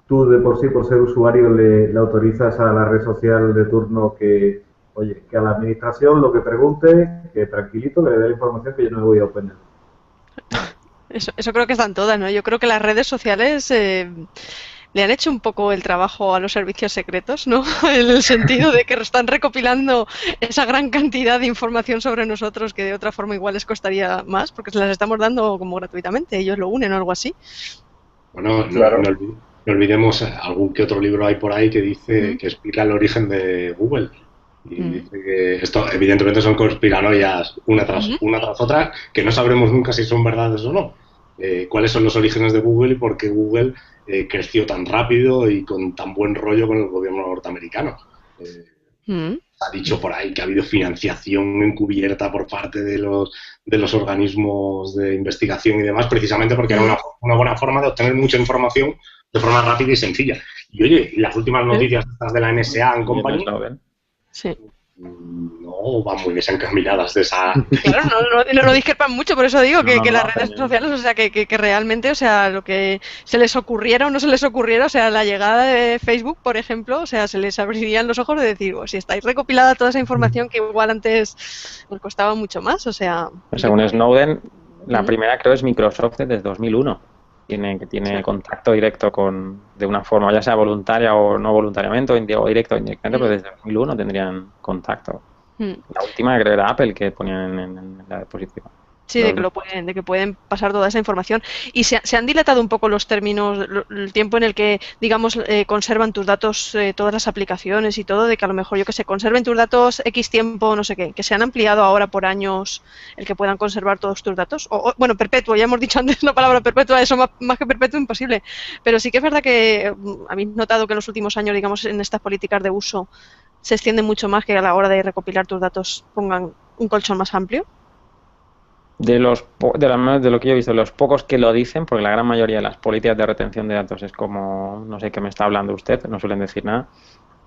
tú de por sí, por ser usuario, le autorizas a la red social de turno que, oye, que a la administración lo que pregunte, que tranquilito, que le dé la información, que yo no me voy a oponer. Eso creo que están todas, ¿no? Yo creo que las redes sociales le han hecho un poco el trabajo a los servicios secretos, ¿no? En el sentido de que están recopilando esa gran cantidad de información sobre nosotros que de otra forma igual les costaría más, porque se las estamos dando como gratuitamente, ellos lo unen o algo así. Bueno, Claro. no olvidemos algún que otro libro hay por ahí que dice que explica el origen de Google. Y dice que esto evidentemente son conspiranoias una tras otra, que no sabremos nunca si son verdades o no. Cuáles son los orígenes de Google y por qué Google creció tan rápido y con tan buen rollo con el gobierno norteamericano. Ha dicho por ahí que ha habido financiación encubierta por parte de los organismos de investigación y demás, precisamente porque era una buena forma de obtener mucha información de forma rápida y sencilla. Y oye, las últimas noticias estas de la NSA and Company Sí. no van muy desencaminadas de esa... Claro, no discrepan mucho, por eso digo que las redes sociales, o sea, que realmente, o sea, lo que se les ocurriera o no se les ocurriera, o sea, la llegada de Facebook, por ejemplo, o sea, se les abrirían los ojos de decir, si estáis recopilada toda esa información que igual antes os costaba mucho más, o sea... Según Snowden, la primera creo es Microsoft desde 2001. Tiene contacto directo de una forma, ya sea voluntaria o no voluntariamente, o directo o indirectamente, pero desde 2001 tendrían contacto. La última creo era Apple, que ponían en la diapositiva. Sí, de que pueden pasar toda esa información. Y se han dilatado un poco los términos, el tiempo en el que, digamos, conservan tus datos, todas las aplicaciones y todo, de que a lo mejor, yo que sé, conserven tus datos X tiempo, no sé qué, que se han ampliado ahora por años el que puedan conservar todos tus datos. Bueno, perpetuo, ya hemos dicho antes la palabra perpetua, eso más que perpetuo imposible. Pero sí que es verdad que habéis notado que en los últimos años, digamos, en estas políticas de uso se extiende mucho más, que a la hora de recopilar tus datos pongan un colchón más amplio. De lo que yo he visto, los pocos que lo dicen, porque la gran mayoría de las políticas de retención de datos es como, no sé qué me está hablando usted, no suelen decir nada,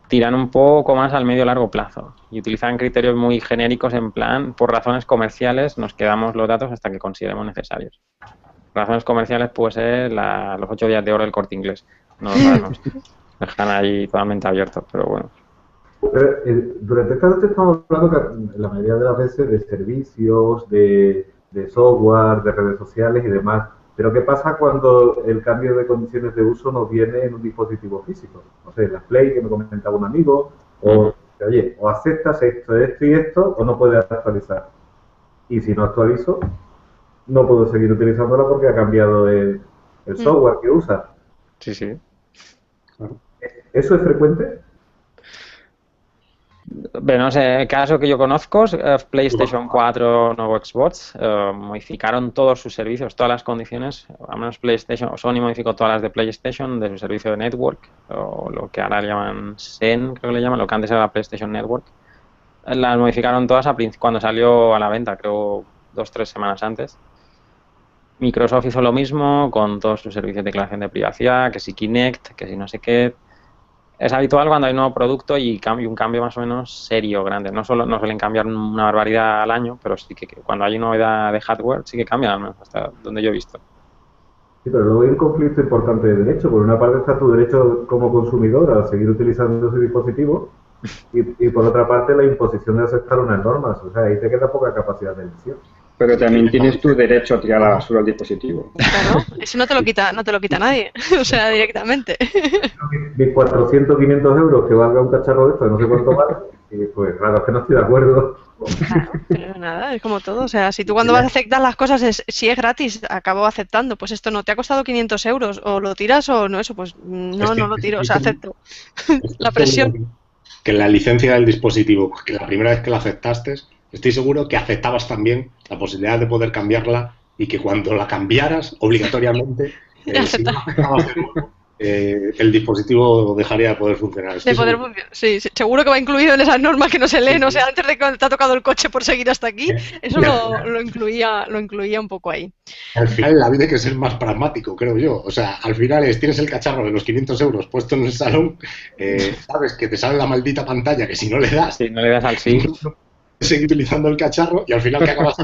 tiran un poco más al medio largo plazo y utilizan criterios muy genéricos en plan, por razones comerciales nos quedamos los datos hasta que consideremos necesarios. Razones comerciales puede ser los 8 días de oro del Corte Inglés, no lo sabemos, dejan ahí totalmente abiertos, pero bueno. Pero, durante esta noche estamos hablando la mayoría de las veces de servicios, de software, de redes sociales y demás. Pero ¿qué pasa cuando el cambio de condiciones de uso nos viene en un dispositivo físico? No sé, la Play que me comentaba un amigo, o oye, o aceptas esto y esto, o no puedes actualizar. Y si no actualizo, no puedo seguir utilizándola porque ha cambiado el software que usa. Sí, sí. ¿Eso es frecuente? Bueno, no sé, el caso que yo conozco, PlayStation 4, nuevo Xbox, modificaron todos sus servicios, todas las condiciones, al menos Sony modificó todas las de PlayStation, de su servicio de Network, o lo que ahora llaman SEN, creo que le llaman, lo que antes era la PlayStation Network. Las modificaron todas cuando salió a la venta, creo 2-3 semanas antes. Microsoft hizo lo mismo con todos sus servicios de declaración de privacidad, que si Kinect, que si no sé qué. Es habitual cuando hay un nuevo producto y un cambio más o menos serio, grande. No suelen cambiar una barbaridad al año, pero sí que cuando hay novedad de hardware sí que cambian, al menos hasta donde yo he visto. Sí, pero luego hay un conflicto importante de derecho. Por una parte está tu derecho como consumidor a seguir utilizando ese dispositivo y por otra parte la imposición de aceptar unas normas. O sea, ahí te queda poca capacidad de elección. Pero también tienes tu derecho a tirar a la basura el dispositivo. Claro, eso no te lo quita nadie, o sea, directamente. Mis 400, 500 euros que valga un cacharro de esto, no sé cuánto vale, y pues claro, es que no estoy de acuerdo. Claro, pero nada, es como todo, o sea, si tú cuando vas a aceptar las cosas, si es gratis, acabo aceptando, pues esto no te ha costado 500 euros, o lo tiras o no, eso, pues no lo tiro, o sea, acepto. La presión. Que la licencia del dispositivo, que la primera vez que la aceptaste, estoy seguro que aceptabas también la posibilidad de poder cambiarla y que cuando la cambiaras, obligatoriamente, si no aceptabas de nuevo, el dispositivo dejaría de poder funcionar. Sí, seguro que va incluido en esas normas que no se leen, o sea, antes de que te ha tocado el coche por seguir hasta aquí, eso lo incluía un poco ahí. Al final en la vida hay que ser más pragmático, creo yo. O sea, al final tienes el cacharro de los 500 euros puesto en el salón, sabes que te sale la maldita pantalla que si no le das... Sí, no le das al sí. Seguir utilizando el cacharro y al final que acabas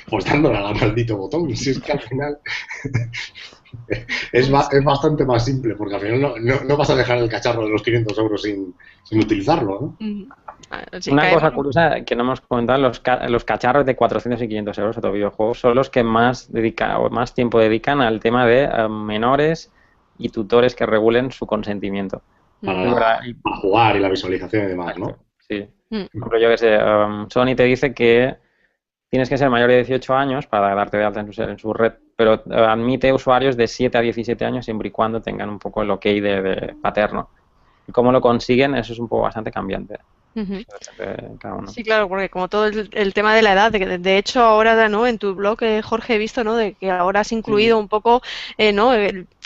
pues dándole al maldito botón. Si es que al final es bastante más simple, porque al final no vas a dejar el cacharro de los 500 euros sin utilizarlo, ¿no? Sí, una cosa curiosa que no hemos comentado, los cacharros de 400 y 500 euros de videojuegos son los que más tiempo dedican al tema de menores y tutores que regulen su consentimiento. Para jugar y la visualización y demás, ¿no? Sí. Por ejemplo, yo que sé, Sony te dice que tienes que ser mayor de 18 años para darte de alta en su red, pero admite usuarios de 7 a 17 años siempre y cuando tengan un poco el ok de paterno. Y cómo lo consiguen, eso es un poco bastante cambiante. Cada uno. Sí, claro, porque como todo el tema de la edad, de hecho ahora, ¿no? En tu blog, Jorge, he visto, ¿no? De que ahora has incluido un poco, ¿no?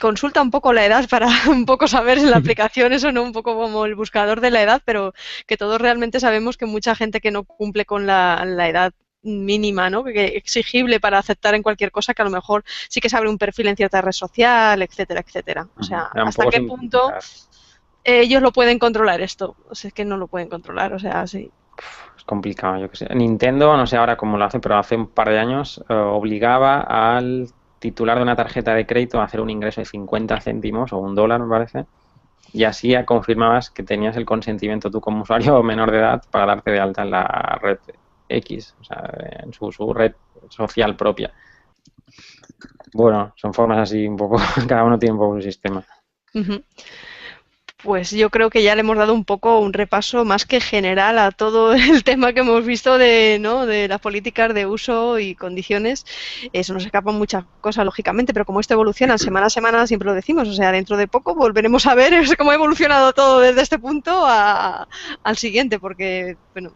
Consulta un poco la edad para un poco saber en la aplicación eso, ¿no? Un poco como el buscador de la edad, pero que todos realmente sabemos que mucha gente que no cumple con la edad mínima, ¿no? Que exigible para aceptar en cualquier cosa, que a lo mejor sí que se abre un perfil en cierta red social, etcétera, etcétera. O sea, ¿hasta qué punto ellos lo pueden controlar esto? O sea, es que no lo pueden controlar, o sea, sí. Es complicado, yo que sé. Nintendo, no sé ahora cómo lo hace, pero hace un par de años obligaba al titular de una tarjeta de crédito a hacer un ingreso de 50 céntimos o $1, me parece, y así ya confirmabas que tenías el consentimiento tú como usuario menor de edad para darte de alta en la red X, o sea, en su red social propia. Bueno, son formas así un poco, cada uno tiene un poco su sistema. Pues yo creo que ya le hemos dado un poco un repaso más que general a todo el tema que hemos visto de las políticas de uso y condiciones. Eso nos escapan muchas cosas, lógicamente, pero como esto evoluciona semana a semana, siempre lo decimos, o sea, dentro de poco volveremos a ver cómo ha evolucionado todo desde este punto al siguiente, porque, bueno,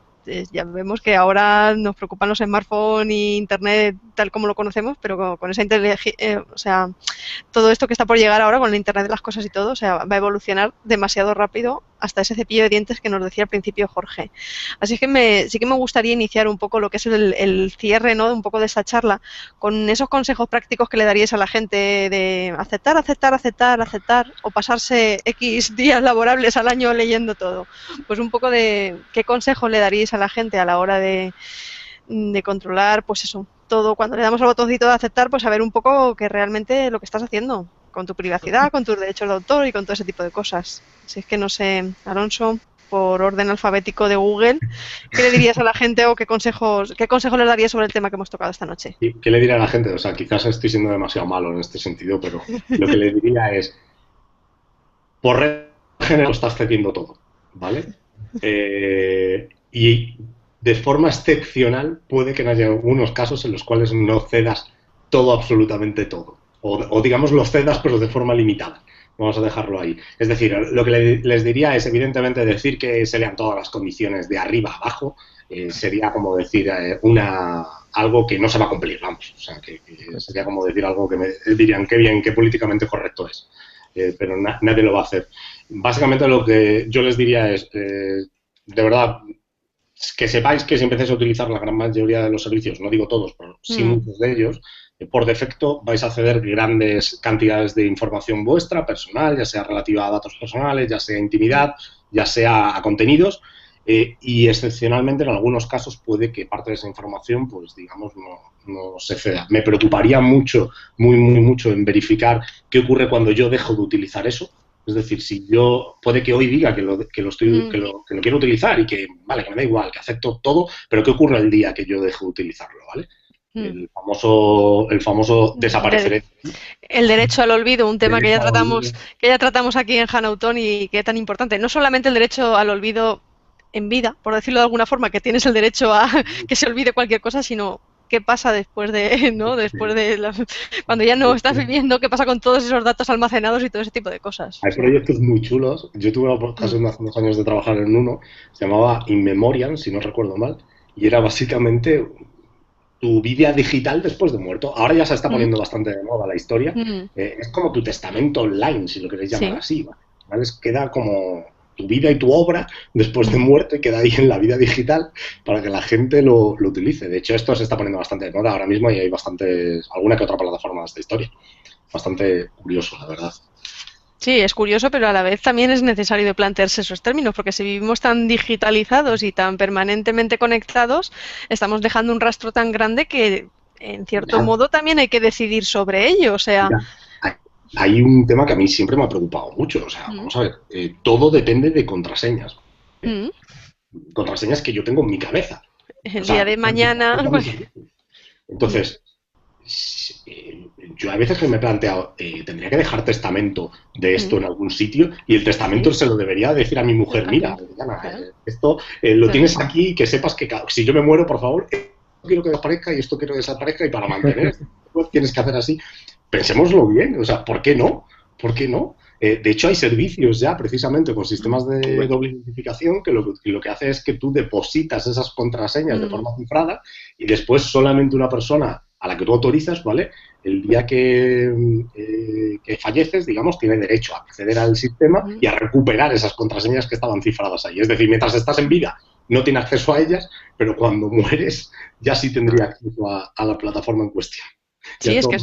ya vemos que ahora nos preocupan los smartphones y Internet tal como lo conocemos, pero con esa o sea, todo esto que está por llegar ahora con el Internet de las cosas y todo, o sea, va a evolucionar demasiado rápido hasta ese cepillo de dientes que nos decía al principio Jorge. Así que sí que me gustaría iniciar un poco lo que es el cierre, ¿no? Un poco de esta charla con esos consejos prácticos que le daríais a la gente de aceptar, o pasarse X días laborables al año leyendo todo. Pues un poco de qué consejos le daríais a la gente a la hora de controlar, pues eso, todo. Cuando le damos al botoncito de aceptar, pues saber un poco que realmente lo que estás haciendo con tu privacidad, con tus derechos de autor y con todo ese tipo de cosas. Si es que no sé, Alonso, por orden alfabético de Google, ¿qué le dirías a la gente o qué consejos les darías sobre el tema que hemos tocado esta noche? ¿Qué le diría a la gente? O sea, quizás estoy siendo demasiado malo en este sentido, pero lo que le diría es, por regla general estás cediendo todo, ¿vale? Y de forma excepcional puede que haya algunos casos en los cuales no cedas todo, absolutamente todo. O digamos, lo cedas, pero de forma limitada. Vamos a dejarlo ahí. Es decir, lo que les diría es, evidentemente, decir que se lean todas las condiciones de arriba a abajo sería como decir algo que no se va a cumplir, vamos. O sea, que sería como decir algo que me dirían qué bien, qué políticamente correcto es. Pero nadie lo va a hacer. Básicamente lo que yo les diría es, de verdad, que sepáis que si empecéis a utilizar la gran mayoría de los servicios, no digo todos, pero sí muchos de ellos, por defecto vais a acceder grandes cantidades de información vuestra, personal, ya sea relativa a datos personales, ya sea a intimidad, ya sea a contenidos, y excepcionalmente en algunos casos puede que parte de esa información, pues digamos, no se ceda. Me preocuparía mucho, muy mucho en verificar qué ocurre cuando yo dejo de utilizar eso. Es decir, si yo, puede que hoy diga que lo quiero utilizar y que, vale, que me da igual, que acepto todo, pero ¿qué ocurre el día que yo dejo de utilizarlo, vale? El famoso desaparecer. El derecho al olvido, un tema que ya tratamos aquí en Hanauton y que es tan importante. No solamente el derecho al olvido en vida, por decirlo de alguna forma, que tienes el derecho a que se olvide cualquier cosa, sino qué pasa después de, ¿no? Cuando ya no estás viviendo, qué pasa con todos esos datos almacenados y todo ese tipo de cosas. Hay proyectos muy chulos. Yo tuve la ocasión hace unos años de trabajar en uno, se llamaba In Memoriam, si no recuerdo mal, y era básicamente tu vida digital después de muerto. Ahora ya se está poniendo bastante de moda la historia. Es como tu testamento online, si lo queréis llamar así, ¿vale? Queda como tu vida y tu obra después de muerte, queda ahí en la vida digital para que la gente lo utilice. De hecho, esto se está poniendo bastante de moda ahora mismo y hay alguna que otra plataforma de esta historia. Bastante curioso, la verdad. Sí, es curioso, pero a la vez también es necesario de plantearse esos términos, porque si vivimos tan digitalizados y tan permanentemente conectados, estamos dejando un rastro tan grande que, en cierto modo, también hay que decidir sobre ello. O sea, hay un tema que a mí siempre me ha preocupado mucho. O sea, vamos a ver, todo depende de contraseñas. Contraseñas que yo tengo en mi cabeza. El día de mañana. Entonces, yo a veces que me he planteado, tendría que dejar testamento de esto en algún sitio y el testamento se lo debería decir a mi mujer. Mira, esto lo tienes aquí, que sepas que si yo me muero, por favor, esto quiero que desaparezca y esto quiero que desaparezca y para mantener esto tienes que hacer así. Pensémoslo bien, o sea, ¿por qué no? ¿Por qué no? De hecho, hay servicios ya, precisamente, con sistemas de doble identificación que lo que hace es que tú depositas esas contraseñas de forma cifrada y después solamente una persona a la que tú autorizas, ¿vale? El día que falleces, digamos, tiene derecho a acceder al sistema y a recuperar esas contraseñas que estaban cifradas ahí. Es decir, mientras estás en vida no tiene acceso a ellas, pero cuando mueres ya sí tendría acceso a la plataforma en cuestión. Sí, es que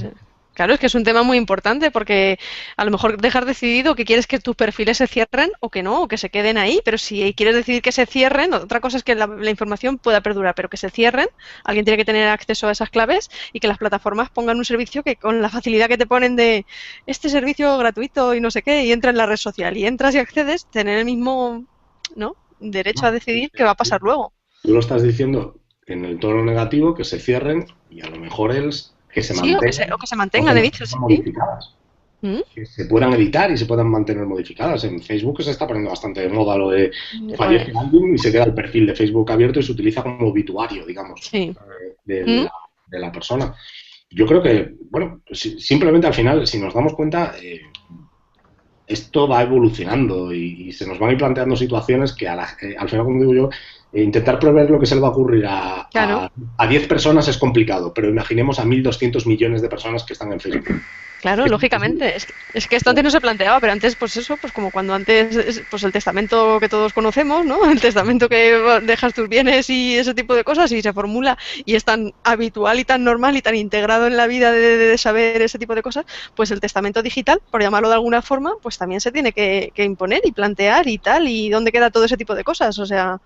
claro, es que es un tema muy importante porque a lo mejor dejar decidido que quieres que tus perfiles se cierren o que no, o que se queden ahí, pero si quieres decidir que se cierren, otra cosa es que la información pueda perdurar, pero que se cierren, alguien tiene que tener acceso a esas claves y que las plataformas pongan un servicio que con la facilidad que te ponen de este servicio gratuito y no sé qué, y entra en la red social y entras y accedes, tener el mismo, ¿no?, derecho a decidir qué va a pasar luego. Tú lo estás diciendo en el tono negativo, que se cierren y a lo mejor que se mantengan. O que se mantengan, he dicho, sí. que se puedan editar y se puedan mantener modificadas. En Facebook se está poniendo bastante de moda lo de fallece alguien y se queda el perfil de Facebook abierto y se utiliza como obituario, digamos, de la persona. Yo creo que, bueno, simplemente al final, si nos damos cuenta, esto va evolucionando y se nos van a ir planteando situaciones que al final, como digo yo, intentar prever lo que se le va a ocurrir a 10 personas es complicado, pero imaginemos a 1.200 millones de personas que están en Facebook. Claro, lógicamente. Es que esto antes no se planteaba, pero antes, pues eso, pues como cuando antes, pues el testamento que todos conocemos, ¿no? El testamento que dejas tus bienes y ese tipo de cosas y se formula y es tan habitual y tan normal y tan integrado en la vida de saber ese tipo de cosas, pues el testamento digital, por llamarlo de alguna forma, pues también se tiene que imponer y plantear y tal, y dónde queda todo ese tipo de cosas, o sea,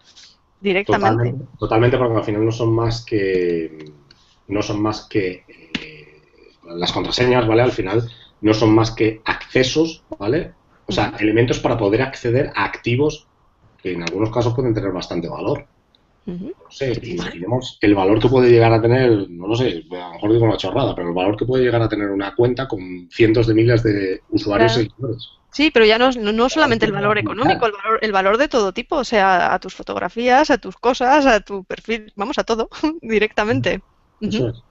directamente. Totalmente, porque al final no son más que las contraseñas, ¿vale? Al final no son más que accesos, ¿vale? O sea, elementos para poder acceder a activos que en algunos casos pueden tener bastante valor. No sé, imaginemos el valor que puede llegar a tener, no lo sé, a lo mejor digo una chorrada, pero el valor que puede llegar a tener una cuenta con cientos de miles de usuarios y seguidores. Sí, pero ya no solamente el valor económico, el valor de todo tipo, o sea, a tus fotografías, a tus cosas, a tu perfil, vamos, a todo, directamente. Eso es.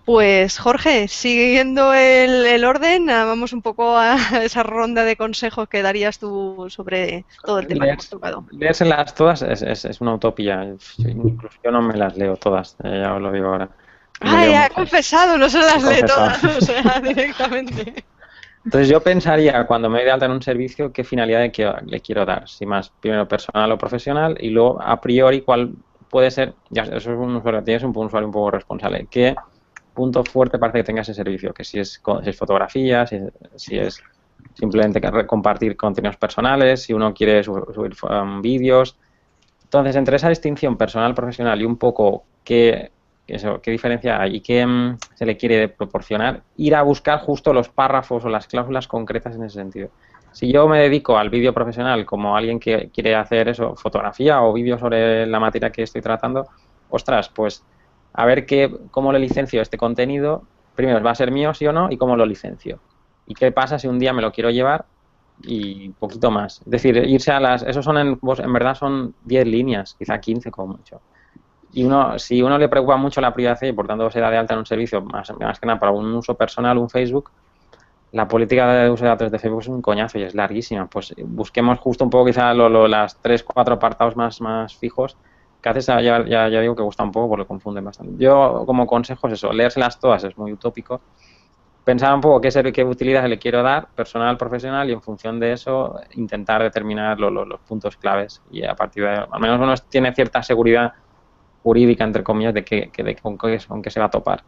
Pues Jorge, siguiendo el orden, vamos un poco a esa ronda de consejos que darías tú sobre todo el tema que hemos tocado. Leérselas todas es una utopía. Incluso yo no me las leo todas, ya os lo digo ahora. ¡Ay, ha confesado! No se las lee todas, o sea, directamente. Entonces yo pensaría, cuando me doy de alta en un servicio, qué finalidad le quiero dar. Si más, primero personal o profesional, y luego a priori cuál puede ser, ya eso es un usuario, tienes un usuario un poco responsable, qué punto fuerte parece que tenga ese servicio, que si es fotografía, si es simplemente compartir contenidos personales, si uno quiere subir vídeos. Entonces, entre esa distinción personal-profesional y un poco qué diferencia hay y qué se le quiere proporcionar, ir a buscar justo los párrafos o las cláusulas concretas en ese sentido. Si yo me dedico al vídeo profesional como alguien que quiere hacer eso, fotografía o vídeo sobre la materia que estoy tratando, ostras, pues a ver cómo le licencio este contenido. Primero, ¿va a ser mío, sí o no? ¿Y cómo lo licencio? ¿Y qué pasa si un día me lo quiero llevar? Y poquito más. Es decir, irse a esos son en verdad son 10 líneas, quizá 15 como mucho. Y si uno le preocupa mucho la privacidad y por tanto se da de alta en un servicio, más que nada para un uso personal, un Facebook, la política de uso de datos de Facebook es un coñazo y es larguísima. Pues busquemos justo un poco quizá las 3-4 apartados más fijos, que a veces ya digo que gusta un poco porque lo confunden bastante. Yo como consejo es eso, leérselas todas es muy utópico. Pensar un poco qué utilidad le quiero dar, personal, profesional, y en función de eso intentar determinar los puntos claves. Y a partir de al menos uno tiene cierta seguridad jurídica, entre comillas, de con qué se va a topar.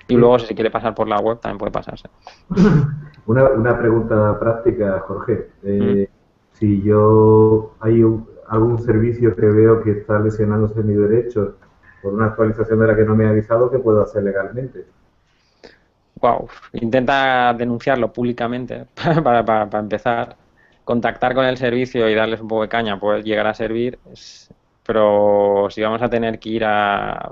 Y luego, si se quiere pasar por la web, también puede pasarse. Una pregunta práctica, Jorge. Si hay algún servicio que veo que está lesionándose mis derechos por una actualización de la que no me he avisado, ¿qué puedo hacer legalmente? Wow, intenta denunciarlo públicamente para empezar. Contactar con el servicio y darles un poco de caña puede llegar a servir, pero si vamos a tener que ir a...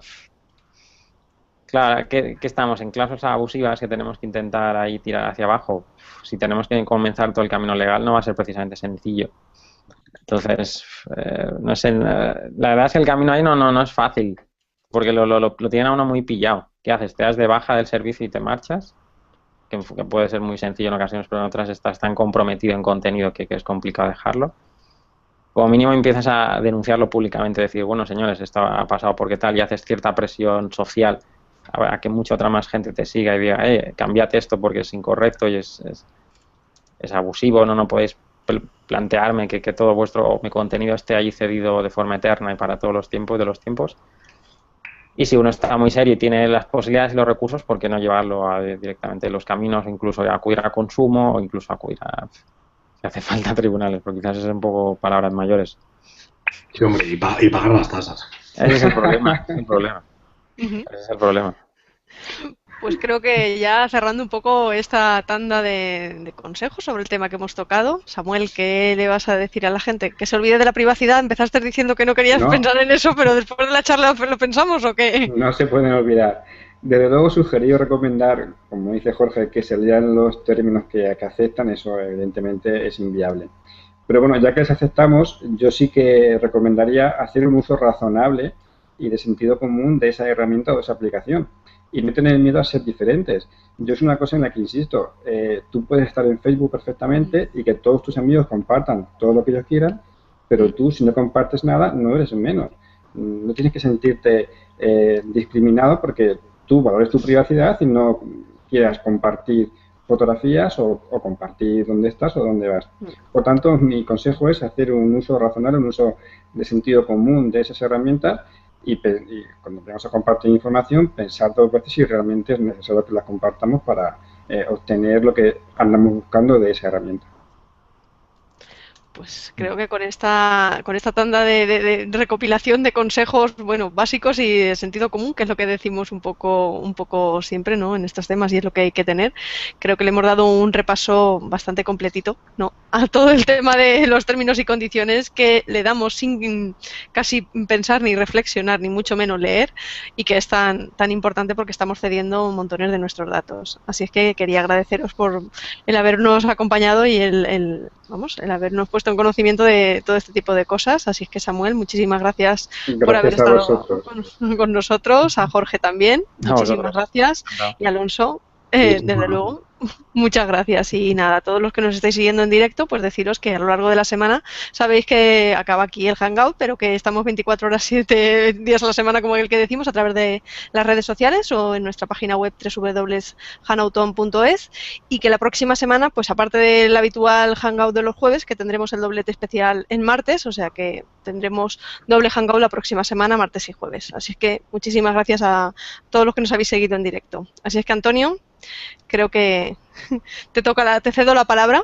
Claro, ¿qué estamos? ¿En cláusulas abusivas que tenemos que intentar ahí tirar hacia abajo? Si tenemos que comenzar todo el camino legal no va a ser precisamente sencillo. Entonces, no sé, la verdad es que el camino ahí no es fácil, porque lo tienen a uno muy pillado. ¿Qué haces? ¿Te das de baja del servicio y te marchas? Que puede ser muy sencillo en ocasiones, pero en otras estás tan comprometido en contenido que es complicado dejarlo. Como mínimo empiezas a denunciarlo públicamente, decir, bueno, señores, esto ha pasado porque tal, y haces cierta presión social a que mucha otra más gente te siga y diga, cambiate esto porque es incorrecto y es abusivo, no podéis plantearme que todo mi contenido esté ahí cedido de forma eterna y para todos los tiempos de los tiempos. Y si uno está muy serio y tiene las posibilidades y los recursos, ¿por qué no llevarlo directamente los caminos, incluso acudir a consumo o incluso acudir a, si hace falta, a tribunales? Porque quizás es un poco palabras mayores. Sí, hombre, y pagar las tasas. Ese es el problema, Ese es el problema. Pues creo que ya cerrando un poco esta tanda de consejos sobre el tema que hemos tocado, Samuel, ¿qué le vas a decir a la gente? ¿Que se olvide de la privacidad? Empezaste diciendo que no querías pensar en eso, pero después de la charla lo pensamos, ¿o qué? No se pueden olvidar. Desde luego sugerir o recomendar, como dice Jorge, que se lean los términos que aceptan, eso evidentemente es inviable. Pero bueno, ya que les aceptamos, yo sí que recomendaría hacer un uso razonable y de sentido común de esa herramienta o de esa aplicación y no tener miedo a ser diferentes. Yo es una cosa en la que insisto, tú puedes estar en Facebook perfectamente y que todos tus amigos compartan todo lo que ellos quieran, pero tú si no compartes nada no eres menos. No tienes que sentirte discriminado porque tú valores tu privacidad y no quieras compartir fotografías o compartir dónde estás o dónde vas. Por tanto, mi consejo es hacer un uso razonable, un uso de sentido común de esas herramientas y cuando vayamos a compartir información, pensar dos veces si realmente es necesario que las compartamos para obtener lo que andamos buscando de esa herramienta. Pues creo que con esta tanda de recopilación de consejos, bueno, básicos y de sentido común, que es lo que decimos un poco siempre, ¿no? En estos temas y es lo que hay que tener. Creo que le hemos dado un repaso bastante completito, ¿no? A todo el tema de los términos y condiciones que le damos sin casi pensar ni reflexionar, ni mucho menos leer, y que es tan importante porque estamos cediendo montones de nuestros datos. Así es que quería agradeceros por el habernos acompañado y el habernos puesto en conocimiento de todo este tipo de cosas. Así es que, Samuel, muchísimas gracias por haber estado con nosotros, a Jorge también, muchísimas gracias, y a Alonso, desde luego, muchas gracias. Y nada, a todos los que nos estáis siguiendo en directo, pues deciros que a lo largo de la semana sabéis que acaba aquí el Hangout, pero que estamos 24 horas, 7 días a la semana, como el que decimos, a través de las redes sociales o en nuestra página web www.hanauton.es, y que la próxima semana, pues aparte del habitual Hangout de los jueves, que tendremos el doblete especial en martes, o sea que tendremos doble Hangout la próxima semana, martes y jueves. Así es que muchísimas gracias a todos los que nos habéis seguido en directo. Así es que, Antonio, creo que te cedo la palabra.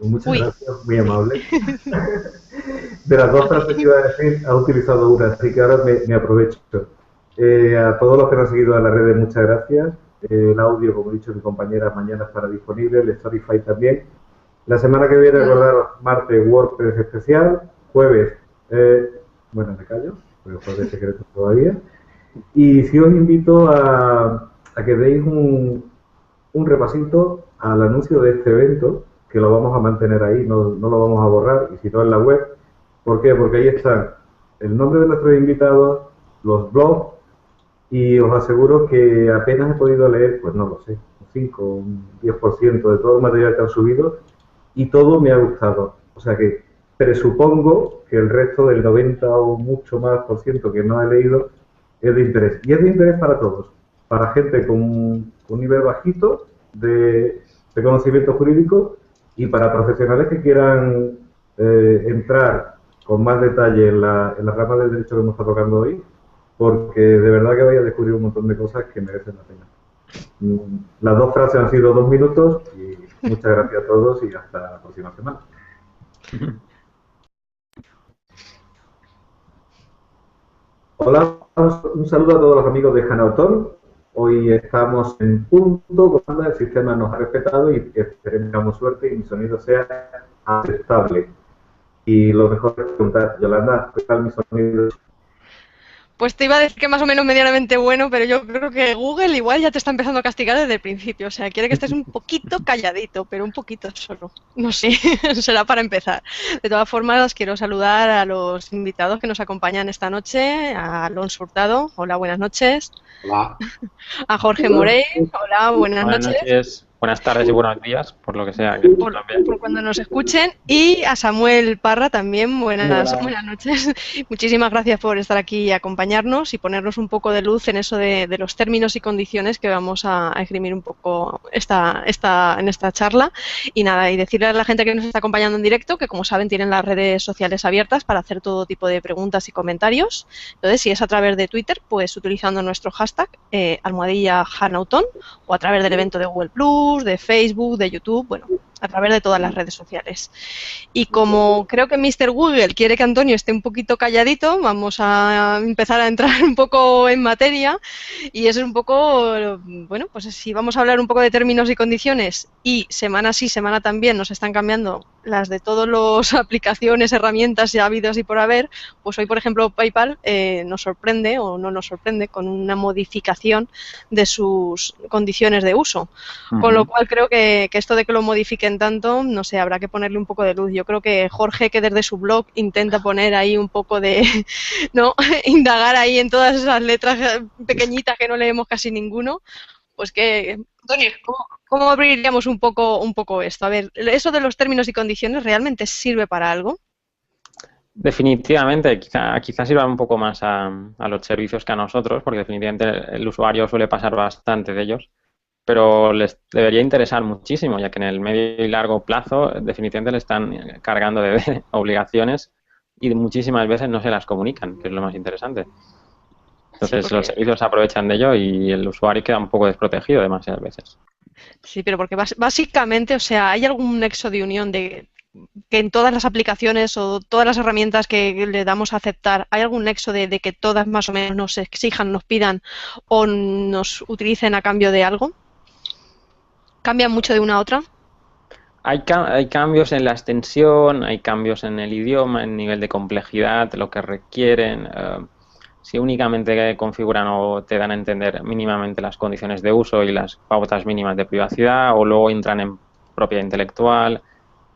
Muchas gracias, muy amable. De las dos frases que iba a decir, ha utilizado una, así que ahora me aprovecho. A todos los que nos han seguido en las redes, muchas gracias. El audio, como he dicho mi compañera, mañana estará disponible, el Storyfy también. La semana que viene, recordar, martes WordPress especial, jueves, bueno, me callo, porque jueves secreto todavía. Y sí os invito a que deis un repasito al anuncio de este evento, que lo vamos a mantener ahí, no lo vamos a borrar, y si no en la web. ¿Por qué? Porque ahí están el nombre de nuestros invitados, los blogs, y os aseguro que apenas he podido leer, pues no lo sé, un 5 o un 10% de todo el material que han subido, y todo me ha gustado. O sea que presupongo que el resto del 90 o mucho más por ciento que no he leído es de interés. Y es de interés para todos, para gente con un nivel bajito de conocimiento jurídico y para profesionales que quieran entrar con más detalle en la rama del derecho que hemos estado tocando hoy, porque de verdad que vais a descubrir un montón de cosas que merecen la pena. Las dos frases han sido 2 minutos y muchas gracias a todos y hasta la próxima semana. Hola, un saludo a todos los amigos de Hanauton. Hoy estamos en punto, el sistema nos ha respetado y esperemos que tengamos suerte y mi sonido sea aceptable. Y lo mejor es preguntar, Yolanda, ¿qué tal mi sonido? Pues te iba a decir que más o menos medianamente bueno, pero yo creo que Google igual ya te está empezando a castigar desde el principio. O sea, quiere que estés un poquito calladito, pero un poquito solo. No sé, será para empezar. De todas formas, quiero saludar a los invitados que nos acompañan esta noche. A Alonso Hurtado, hola, buenas noches. Hola. A Jorge Morey, hola, buenas noches. Buenas tardes y buenos días, por lo que sea. Por cuando nos escuchen. Y a Samuel Parra también, buenas noches. Muchísimas gracias por estar aquí y acompañarnos y ponernos un poco de luz en eso de los términos y condiciones que vamos a esgrimir un poco en esta charla. Y nada, y decirle a la gente que nos está acompañando en directo que, como saben, tienen las redes sociales abiertas para hacer todo tipo de preguntas y comentarios. Entonces, si es a través de Twitter, pues utilizando nuestro hashtag #Hanauton, o a través del evento de Google+, de Facebook, de YouTube, bueno, a través de todas las redes sociales. Y como creo que Mr. Google quiere que Antonio esté un poquito calladito, vamos a empezar a entrar un poco en materia y eso es un poco, bueno, pues si vamos a hablar un poco de términos y condiciones y semana sí, semana también nos están cambiando las de todas las aplicaciones, herramientas ya habidas y por haber, pues hoy, por ejemplo, PayPal nos sorprende o no nos sorprende con una modificación de sus condiciones de uso. Con lo cual creo que esto de que lo modifiquen tanto, no sé, habrá que ponerle un poco de luz. Yo creo que Jorge, que desde su blog intenta poner ahí un poco de, ¿no? Indagar ahí en todas esas letras pequeñitas que no leemos casi ninguno, pues que, Antonio, ¿cómo abriríamos un poco esto? A ver, ¿eso de los términos y condiciones realmente sirve para algo? Definitivamente, quizás sirva un poco más a los servicios que a nosotros, porque definitivamente el usuario suele pasar bastante de ellos, pero les debería interesar muchísimo, ya que en el medio y largo plazo definitivamente le están cargando de obligaciones y muchísimas veces no se las comunican, que es lo más interesante. Entonces Sí, porque... los servicios aprovechan de ello y el usuario queda un poco desprotegido demasiadas veces. Sí, pero porque básicamente, o sea, ¿hay algún nexo de unión de que en todas las aplicaciones o todas las herramientas que le damos a aceptar, hay algún nexo de que todas más o menos nos exijan, nos pidan o nos utilicen a cambio de algo? ¿Cambian mucho de una a otra? Hay cambios en la extensión, hay cambios en el idioma, en nivel de complejidad, lo que requieren. Si únicamente configuran o te dan a entender mínimamente las condiciones de uso y las pautas mínimas de privacidad, o luego entran en propiedad intelectual,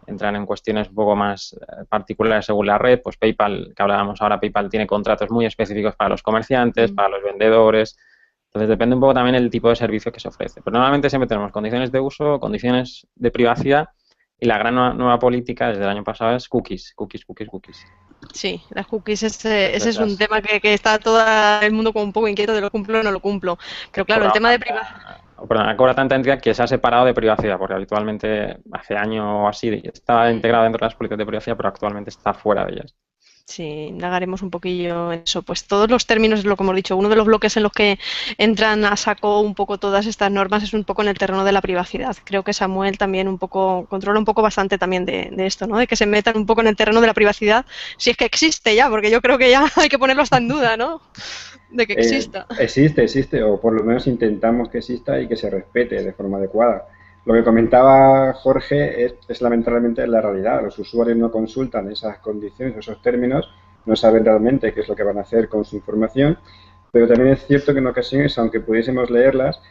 entran en cuestiones un poco más particulares según la red, pues PayPal, que hablábamos ahora, PayPal tiene contratos muy específicos para los comerciantes, para los vendedores. Entonces depende un poco también el tipo de servicio que se ofrece. Pero normalmente siempre tenemos condiciones de uso, condiciones de privacidad y la gran nueva política desde el año pasado es cookies. Sí, las cookies, ese es un tema que está todo el mundo como un poco inquieto de lo cumplo o no lo cumplo. Pero claro, el tema de privacidad... Perdón, cobra tanta entidad que se ha separado de privacidad, porque habitualmente hace año o así está integrado dentro de las políticas de privacidad, pero actualmente está fuera de ellas. Sí, indagaremos un poquillo en eso. Pues todos los términos, es lo que hemos dicho, uno de los bloques en los que entran a saco un poco todas estas normas es un poco en el terreno de la privacidad. Creo que Samuel también un poco controla un poco bastante también de esto, ¿no? De que se metan un poco en el terreno de la privacidad, si es que existe ya, porque yo creo que ya hay que ponerlo hasta en duda, ¿no? De que exista. Existe, o por lo menos intentamos que exista y que se respete de forma adecuada. Lo que comentaba Jorge es lamentablemente la realidad. Los usuarios no consultan esas condiciones, esos términos, no saben realmente qué es lo que van a hacer con su información, pero también es cierto que en ocasiones, aunque pudiésemos leerlas,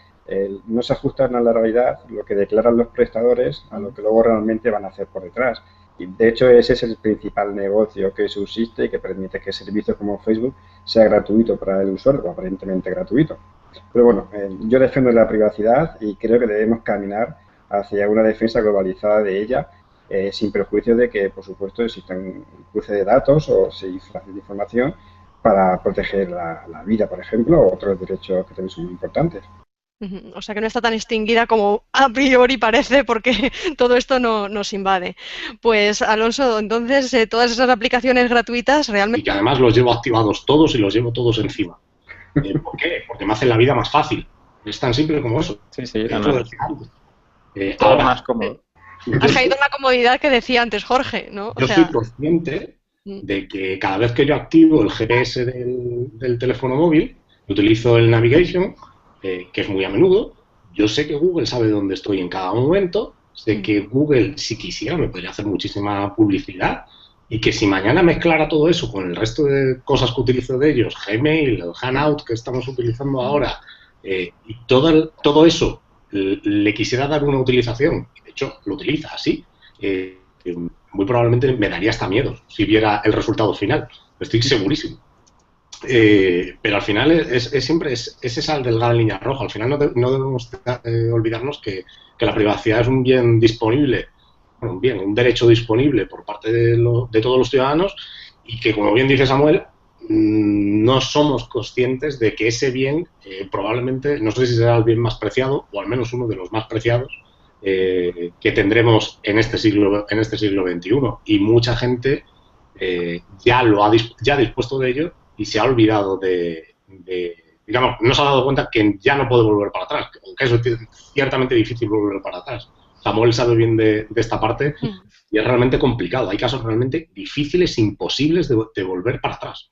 no se ajustan a la realidad lo que declaran los prestadores a lo que luego realmente van a hacer por detrás. Y de hecho ese es el principal negocio que subsiste y que permite que servicios como Facebook sea gratuito para el usuario, o aparentemente gratuito. Pero bueno, yo defiendo la privacidad y creo que debemos caminar hacia una defensa globalizada de ella, sin perjuicio de que, por supuesto, existan un cruce de datos o cifras de información para proteger la vida, por ejemplo, o otros derechos que también son muy importantes. O sea que no está tan extinguida como a priori parece, porque todo esto nos invade. Pues, Alonso, entonces, todas esas aplicaciones gratuitas realmente... Y que además los llevo activados todos y los llevo todos encima. ¿Por qué? Porque me hacen la vida más fácil. Es tan simple como eso. Sí, ahora, más cómodo. Has caído en la comodidad que decía antes Jorge, ¿no? Yo soy consciente de que cada vez que yo activo el GPS del teléfono móvil, utilizo el Navigation, que es muy a menudo, yo sé que Google sabe dónde estoy en cada momento, sé que Google, si quisiera, me podría hacer muchísima publicidad, y que si mañana mezclara todo eso con el resto de cosas que utilizo de ellos, Gmail, el Hangout que estamos utilizando ahora, y todo eso le quisiera dar una utilización, y de hecho lo utiliza así, muy probablemente me daría hasta miedo si viera el resultado final, estoy segurísimo. Pero al final siempre es esa delgada línea roja. Al final no debemos olvidarnos que la privacidad es un bien disponible, un derecho disponible por parte de todos los ciudadanos, y que, como bien dice Samuel, no somos conscientes de que ese bien probablemente, no sé si será el bien más preciado, o al menos uno de los más preciados que tendremos en este siglo XXI. Y mucha gente ya ha dispuesto de ello y se ha olvidado digamos, no se ha dado cuenta que ya no puede volver para atrás, aunque eso es ciertamente difícil volver para atrás. Samuel sabe bien de esta parte y es realmente complicado. Hay casos realmente difíciles, imposibles de volver para atrás.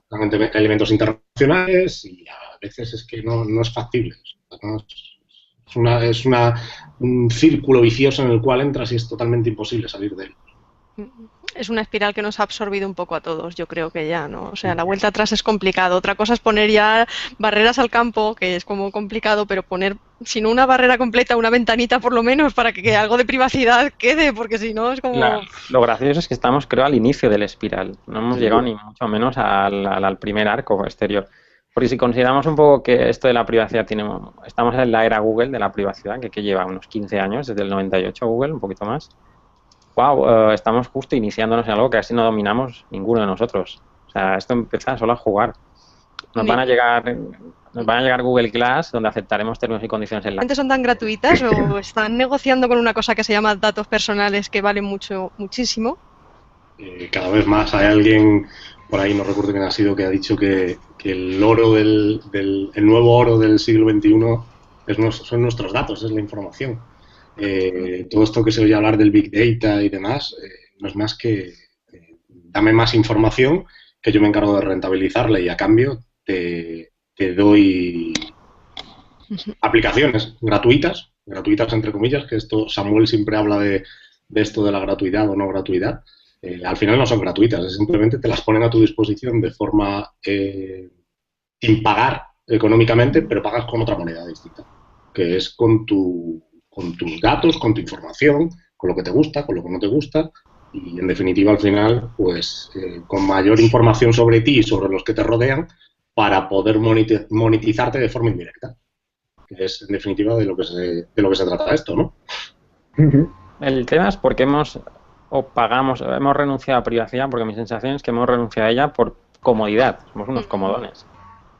Realmente hay eventos internacionales y a veces es que no es factible. Es un círculo vicioso en el cual entras y es totalmente imposible salir de él. Es una espiral que nos ha absorbido un poco a todos, yo creo que ya, ¿no? O sea, la vuelta atrás es complicado. Otra cosa es poner ya barreras al campo, que es como complicado, pero poner, si no una barrera completa, una ventanita por lo menos, para que algo de privacidad quede, porque si no es como... Lo gracioso es que estamos, creo, al inicio del espiral. No hemos llegado ni mucho menos al primer arco exterior. Porque si consideramos un poco que esto de la privacidad estamos en la era Google de la privacidad, que lleva unos 15 años, desde el 98 Google, un poquito más. Wow, estamos justo iniciándonos en algo que casi no dominamos ninguno de nosotros. O sea, esto empieza solo a jugar. Nos van a llegar Google Glass, donde aceptaremos términos y condiciones en la... ¿Son tan gratuitas o están negociando con una cosa que se llama datos personales que valen muchísimo? Cada vez más hay alguien, por ahí no recuerdo quién ha sido, que ha dicho que el oro el nuevo oro del siglo XXI son nuestros datos, es la información. Todo esto que se oye hablar del Big Data y demás, no es más que dame más información que yo me encargo de rentabilizarla y a cambio te doy aplicaciones gratuitas entre comillas, que esto Samuel siempre habla de esto de la gratuidad o no gratuidad. Al final no son gratuitas, simplemente te las ponen a tu disposición de forma sin pagar económicamente, pero pagas con otra moneda distinta, que es con tus datos, con tu información, con lo que te gusta, con lo que no te gusta y, en definitiva, al final, pues con mayor información sobre ti y sobre los que te rodean para poder monetizarte de forma indirecta, que es, en definitiva, de lo que se trata esto, ¿no? El tema es porque hemos renunciado a privacidad, porque mi sensación es que hemos renunciado a ella por comodidad, somos unos comodones.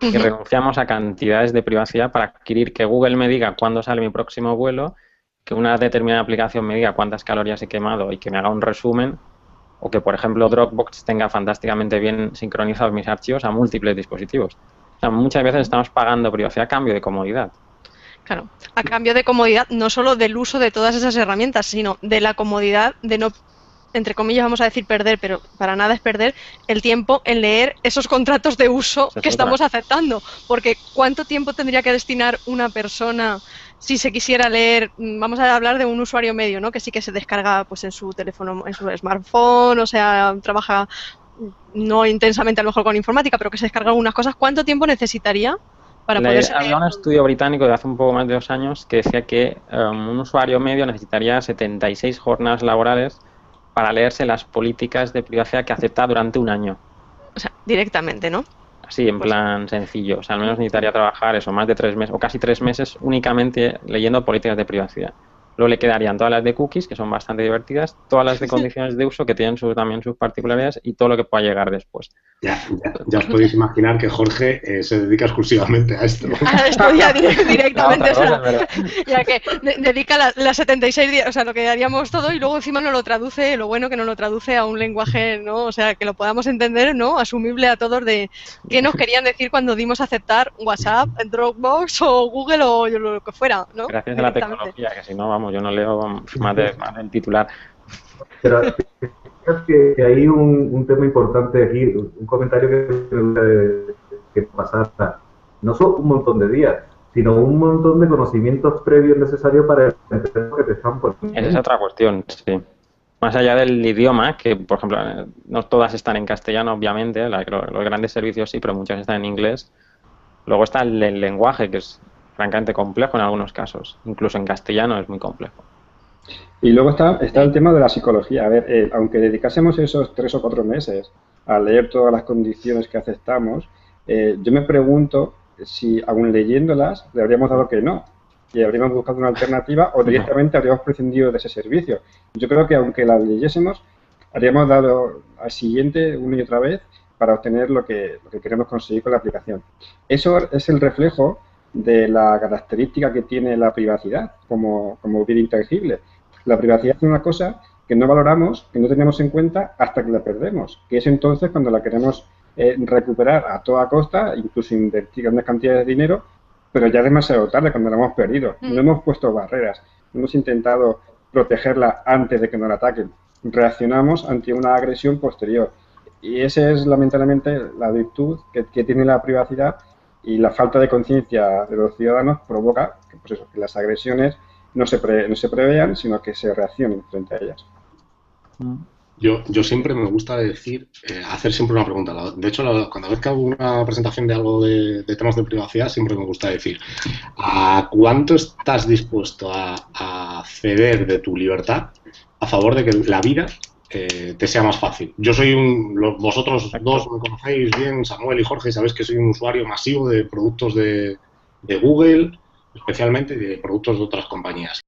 Y renunciamos a cantidades de privacidad para adquirir que Google me diga cuándo sale mi próximo vuelo, que una determinada aplicación me diga cuántas calorías he quemado y que me haga un resumen, o que, por ejemplo, Dropbox tenga fantásticamente bien sincronizados mis archivos a múltiples dispositivos. O sea, muchas veces estamos pagando privacidad a cambio de comodidad. Claro, a cambio de comodidad, no solo del uso de todas esas herramientas, sino de la comodidad de no, entre comillas vamos a decir perder, pero para nada es perder el tiempo en leer esos contratos de uso que estamos aceptando. Porque ¿cuánto tiempo tendría que destinar una persona si se quisiera leer? Vamos a hablar de un usuario medio, ¿no? Que sí que se descarga pues en su teléfono, en su smartphone, o sea, trabaja no intensamente a lo mejor con informática, pero que se descarga algunas cosas. ¿Cuánto tiempo necesitaría para poderse leer? Había un estudio británico de hace un poco más de 2 años que decía que un usuario medio necesitaría 76 jornadas laborales para leerse las políticas de privacidad que acepta durante un año. O sea, directamente, ¿no? Así, en plan sencillo. O sea, al menos necesitaría trabajar eso, más de 3 meses, o casi 3 meses únicamente leyendo políticas de privacidad. Luego le quedarían todas las de cookies, que son bastante divertidas, todas las de condiciones de uso, que tienen también sus particularidades, y todo lo que pueda llegar después. Ya os podéis imaginar que Jorge se dedica exclusivamente a esto. A esto ya directamente, no, o sea, ya que dedica las 76 días, o sea, lo que haríamos todo, y luego encima nos lo traduce, lo bueno que nos lo traduce a un lenguaje, ¿no? O sea, que lo podamos entender, ¿no? Asumible a todos de qué nos querían decir cuando dimos a aceptar WhatsApp, Dropbox o Google o lo que fuera, ¿no? Gracias a la tecnología, que si no, vamos, yo no leo más del titular. Pero que hay un tema importante aquí, un comentario que pasar. No son un montón de días, sino un montón de conocimientos previos necesarios para entender lo que te están poniendo. Esa es otra cuestión, sí. Más allá del idioma, que por ejemplo no todas están en castellano, obviamente, los grandes servicios sí, pero muchas están en inglés. Luego está el lenguaje, que es francamente complejo en algunos casos. Incluso en castellano es muy complejo. Y luego está el tema de la psicología. A ver, aunque dedicásemos esos 3 o 4 meses a leer todas las condiciones que aceptamos, yo me pregunto si, aún leyéndolas, le habríamos dado que no. Y habríamos buscado una alternativa o directamente habríamos prescindido de ese servicio. Yo creo que aunque las leyésemos, habríamos dado al siguiente una y otra vez para obtener lo que queremos conseguir con la aplicación. Eso es el reflejo de la característica que tiene la privacidad como bien intangible. La privacidad es una cosa que no valoramos, que no tenemos en cuenta hasta que la perdemos, que es entonces cuando la queremos recuperar a toda costa, incluso invertir grandes cantidades de dinero, pero ya demasiado tarde, cuando la hemos perdido. No hemos puesto barreras, no hemos intentado protegerla antes de que nos la ataquen. Reaccionamos ante una agresión posterior. Y esa es lamentablemente la virtud que tiene la privacidad, y la falta de conciencia de los ciudadanos provoca que, pues eso, que las agresiones no se prevean, sino que se reaccionen frente a ellas. Yo siempre me gusta decir, hacer siempre una pregunta. De hecho, cuando vez que hago una presentación de algo de temas de privacidad, siempre me gusta decir, ¿a cuánto estás dispuesto a ceder de tu libertad a favor de que la vida te sea más fácil? Yo soy vosotros dos me conocéis bien, Samuel y Jorge, sabéis que soy un usuario masivo de productos de Google, especialmente, y de productos de otras compañías.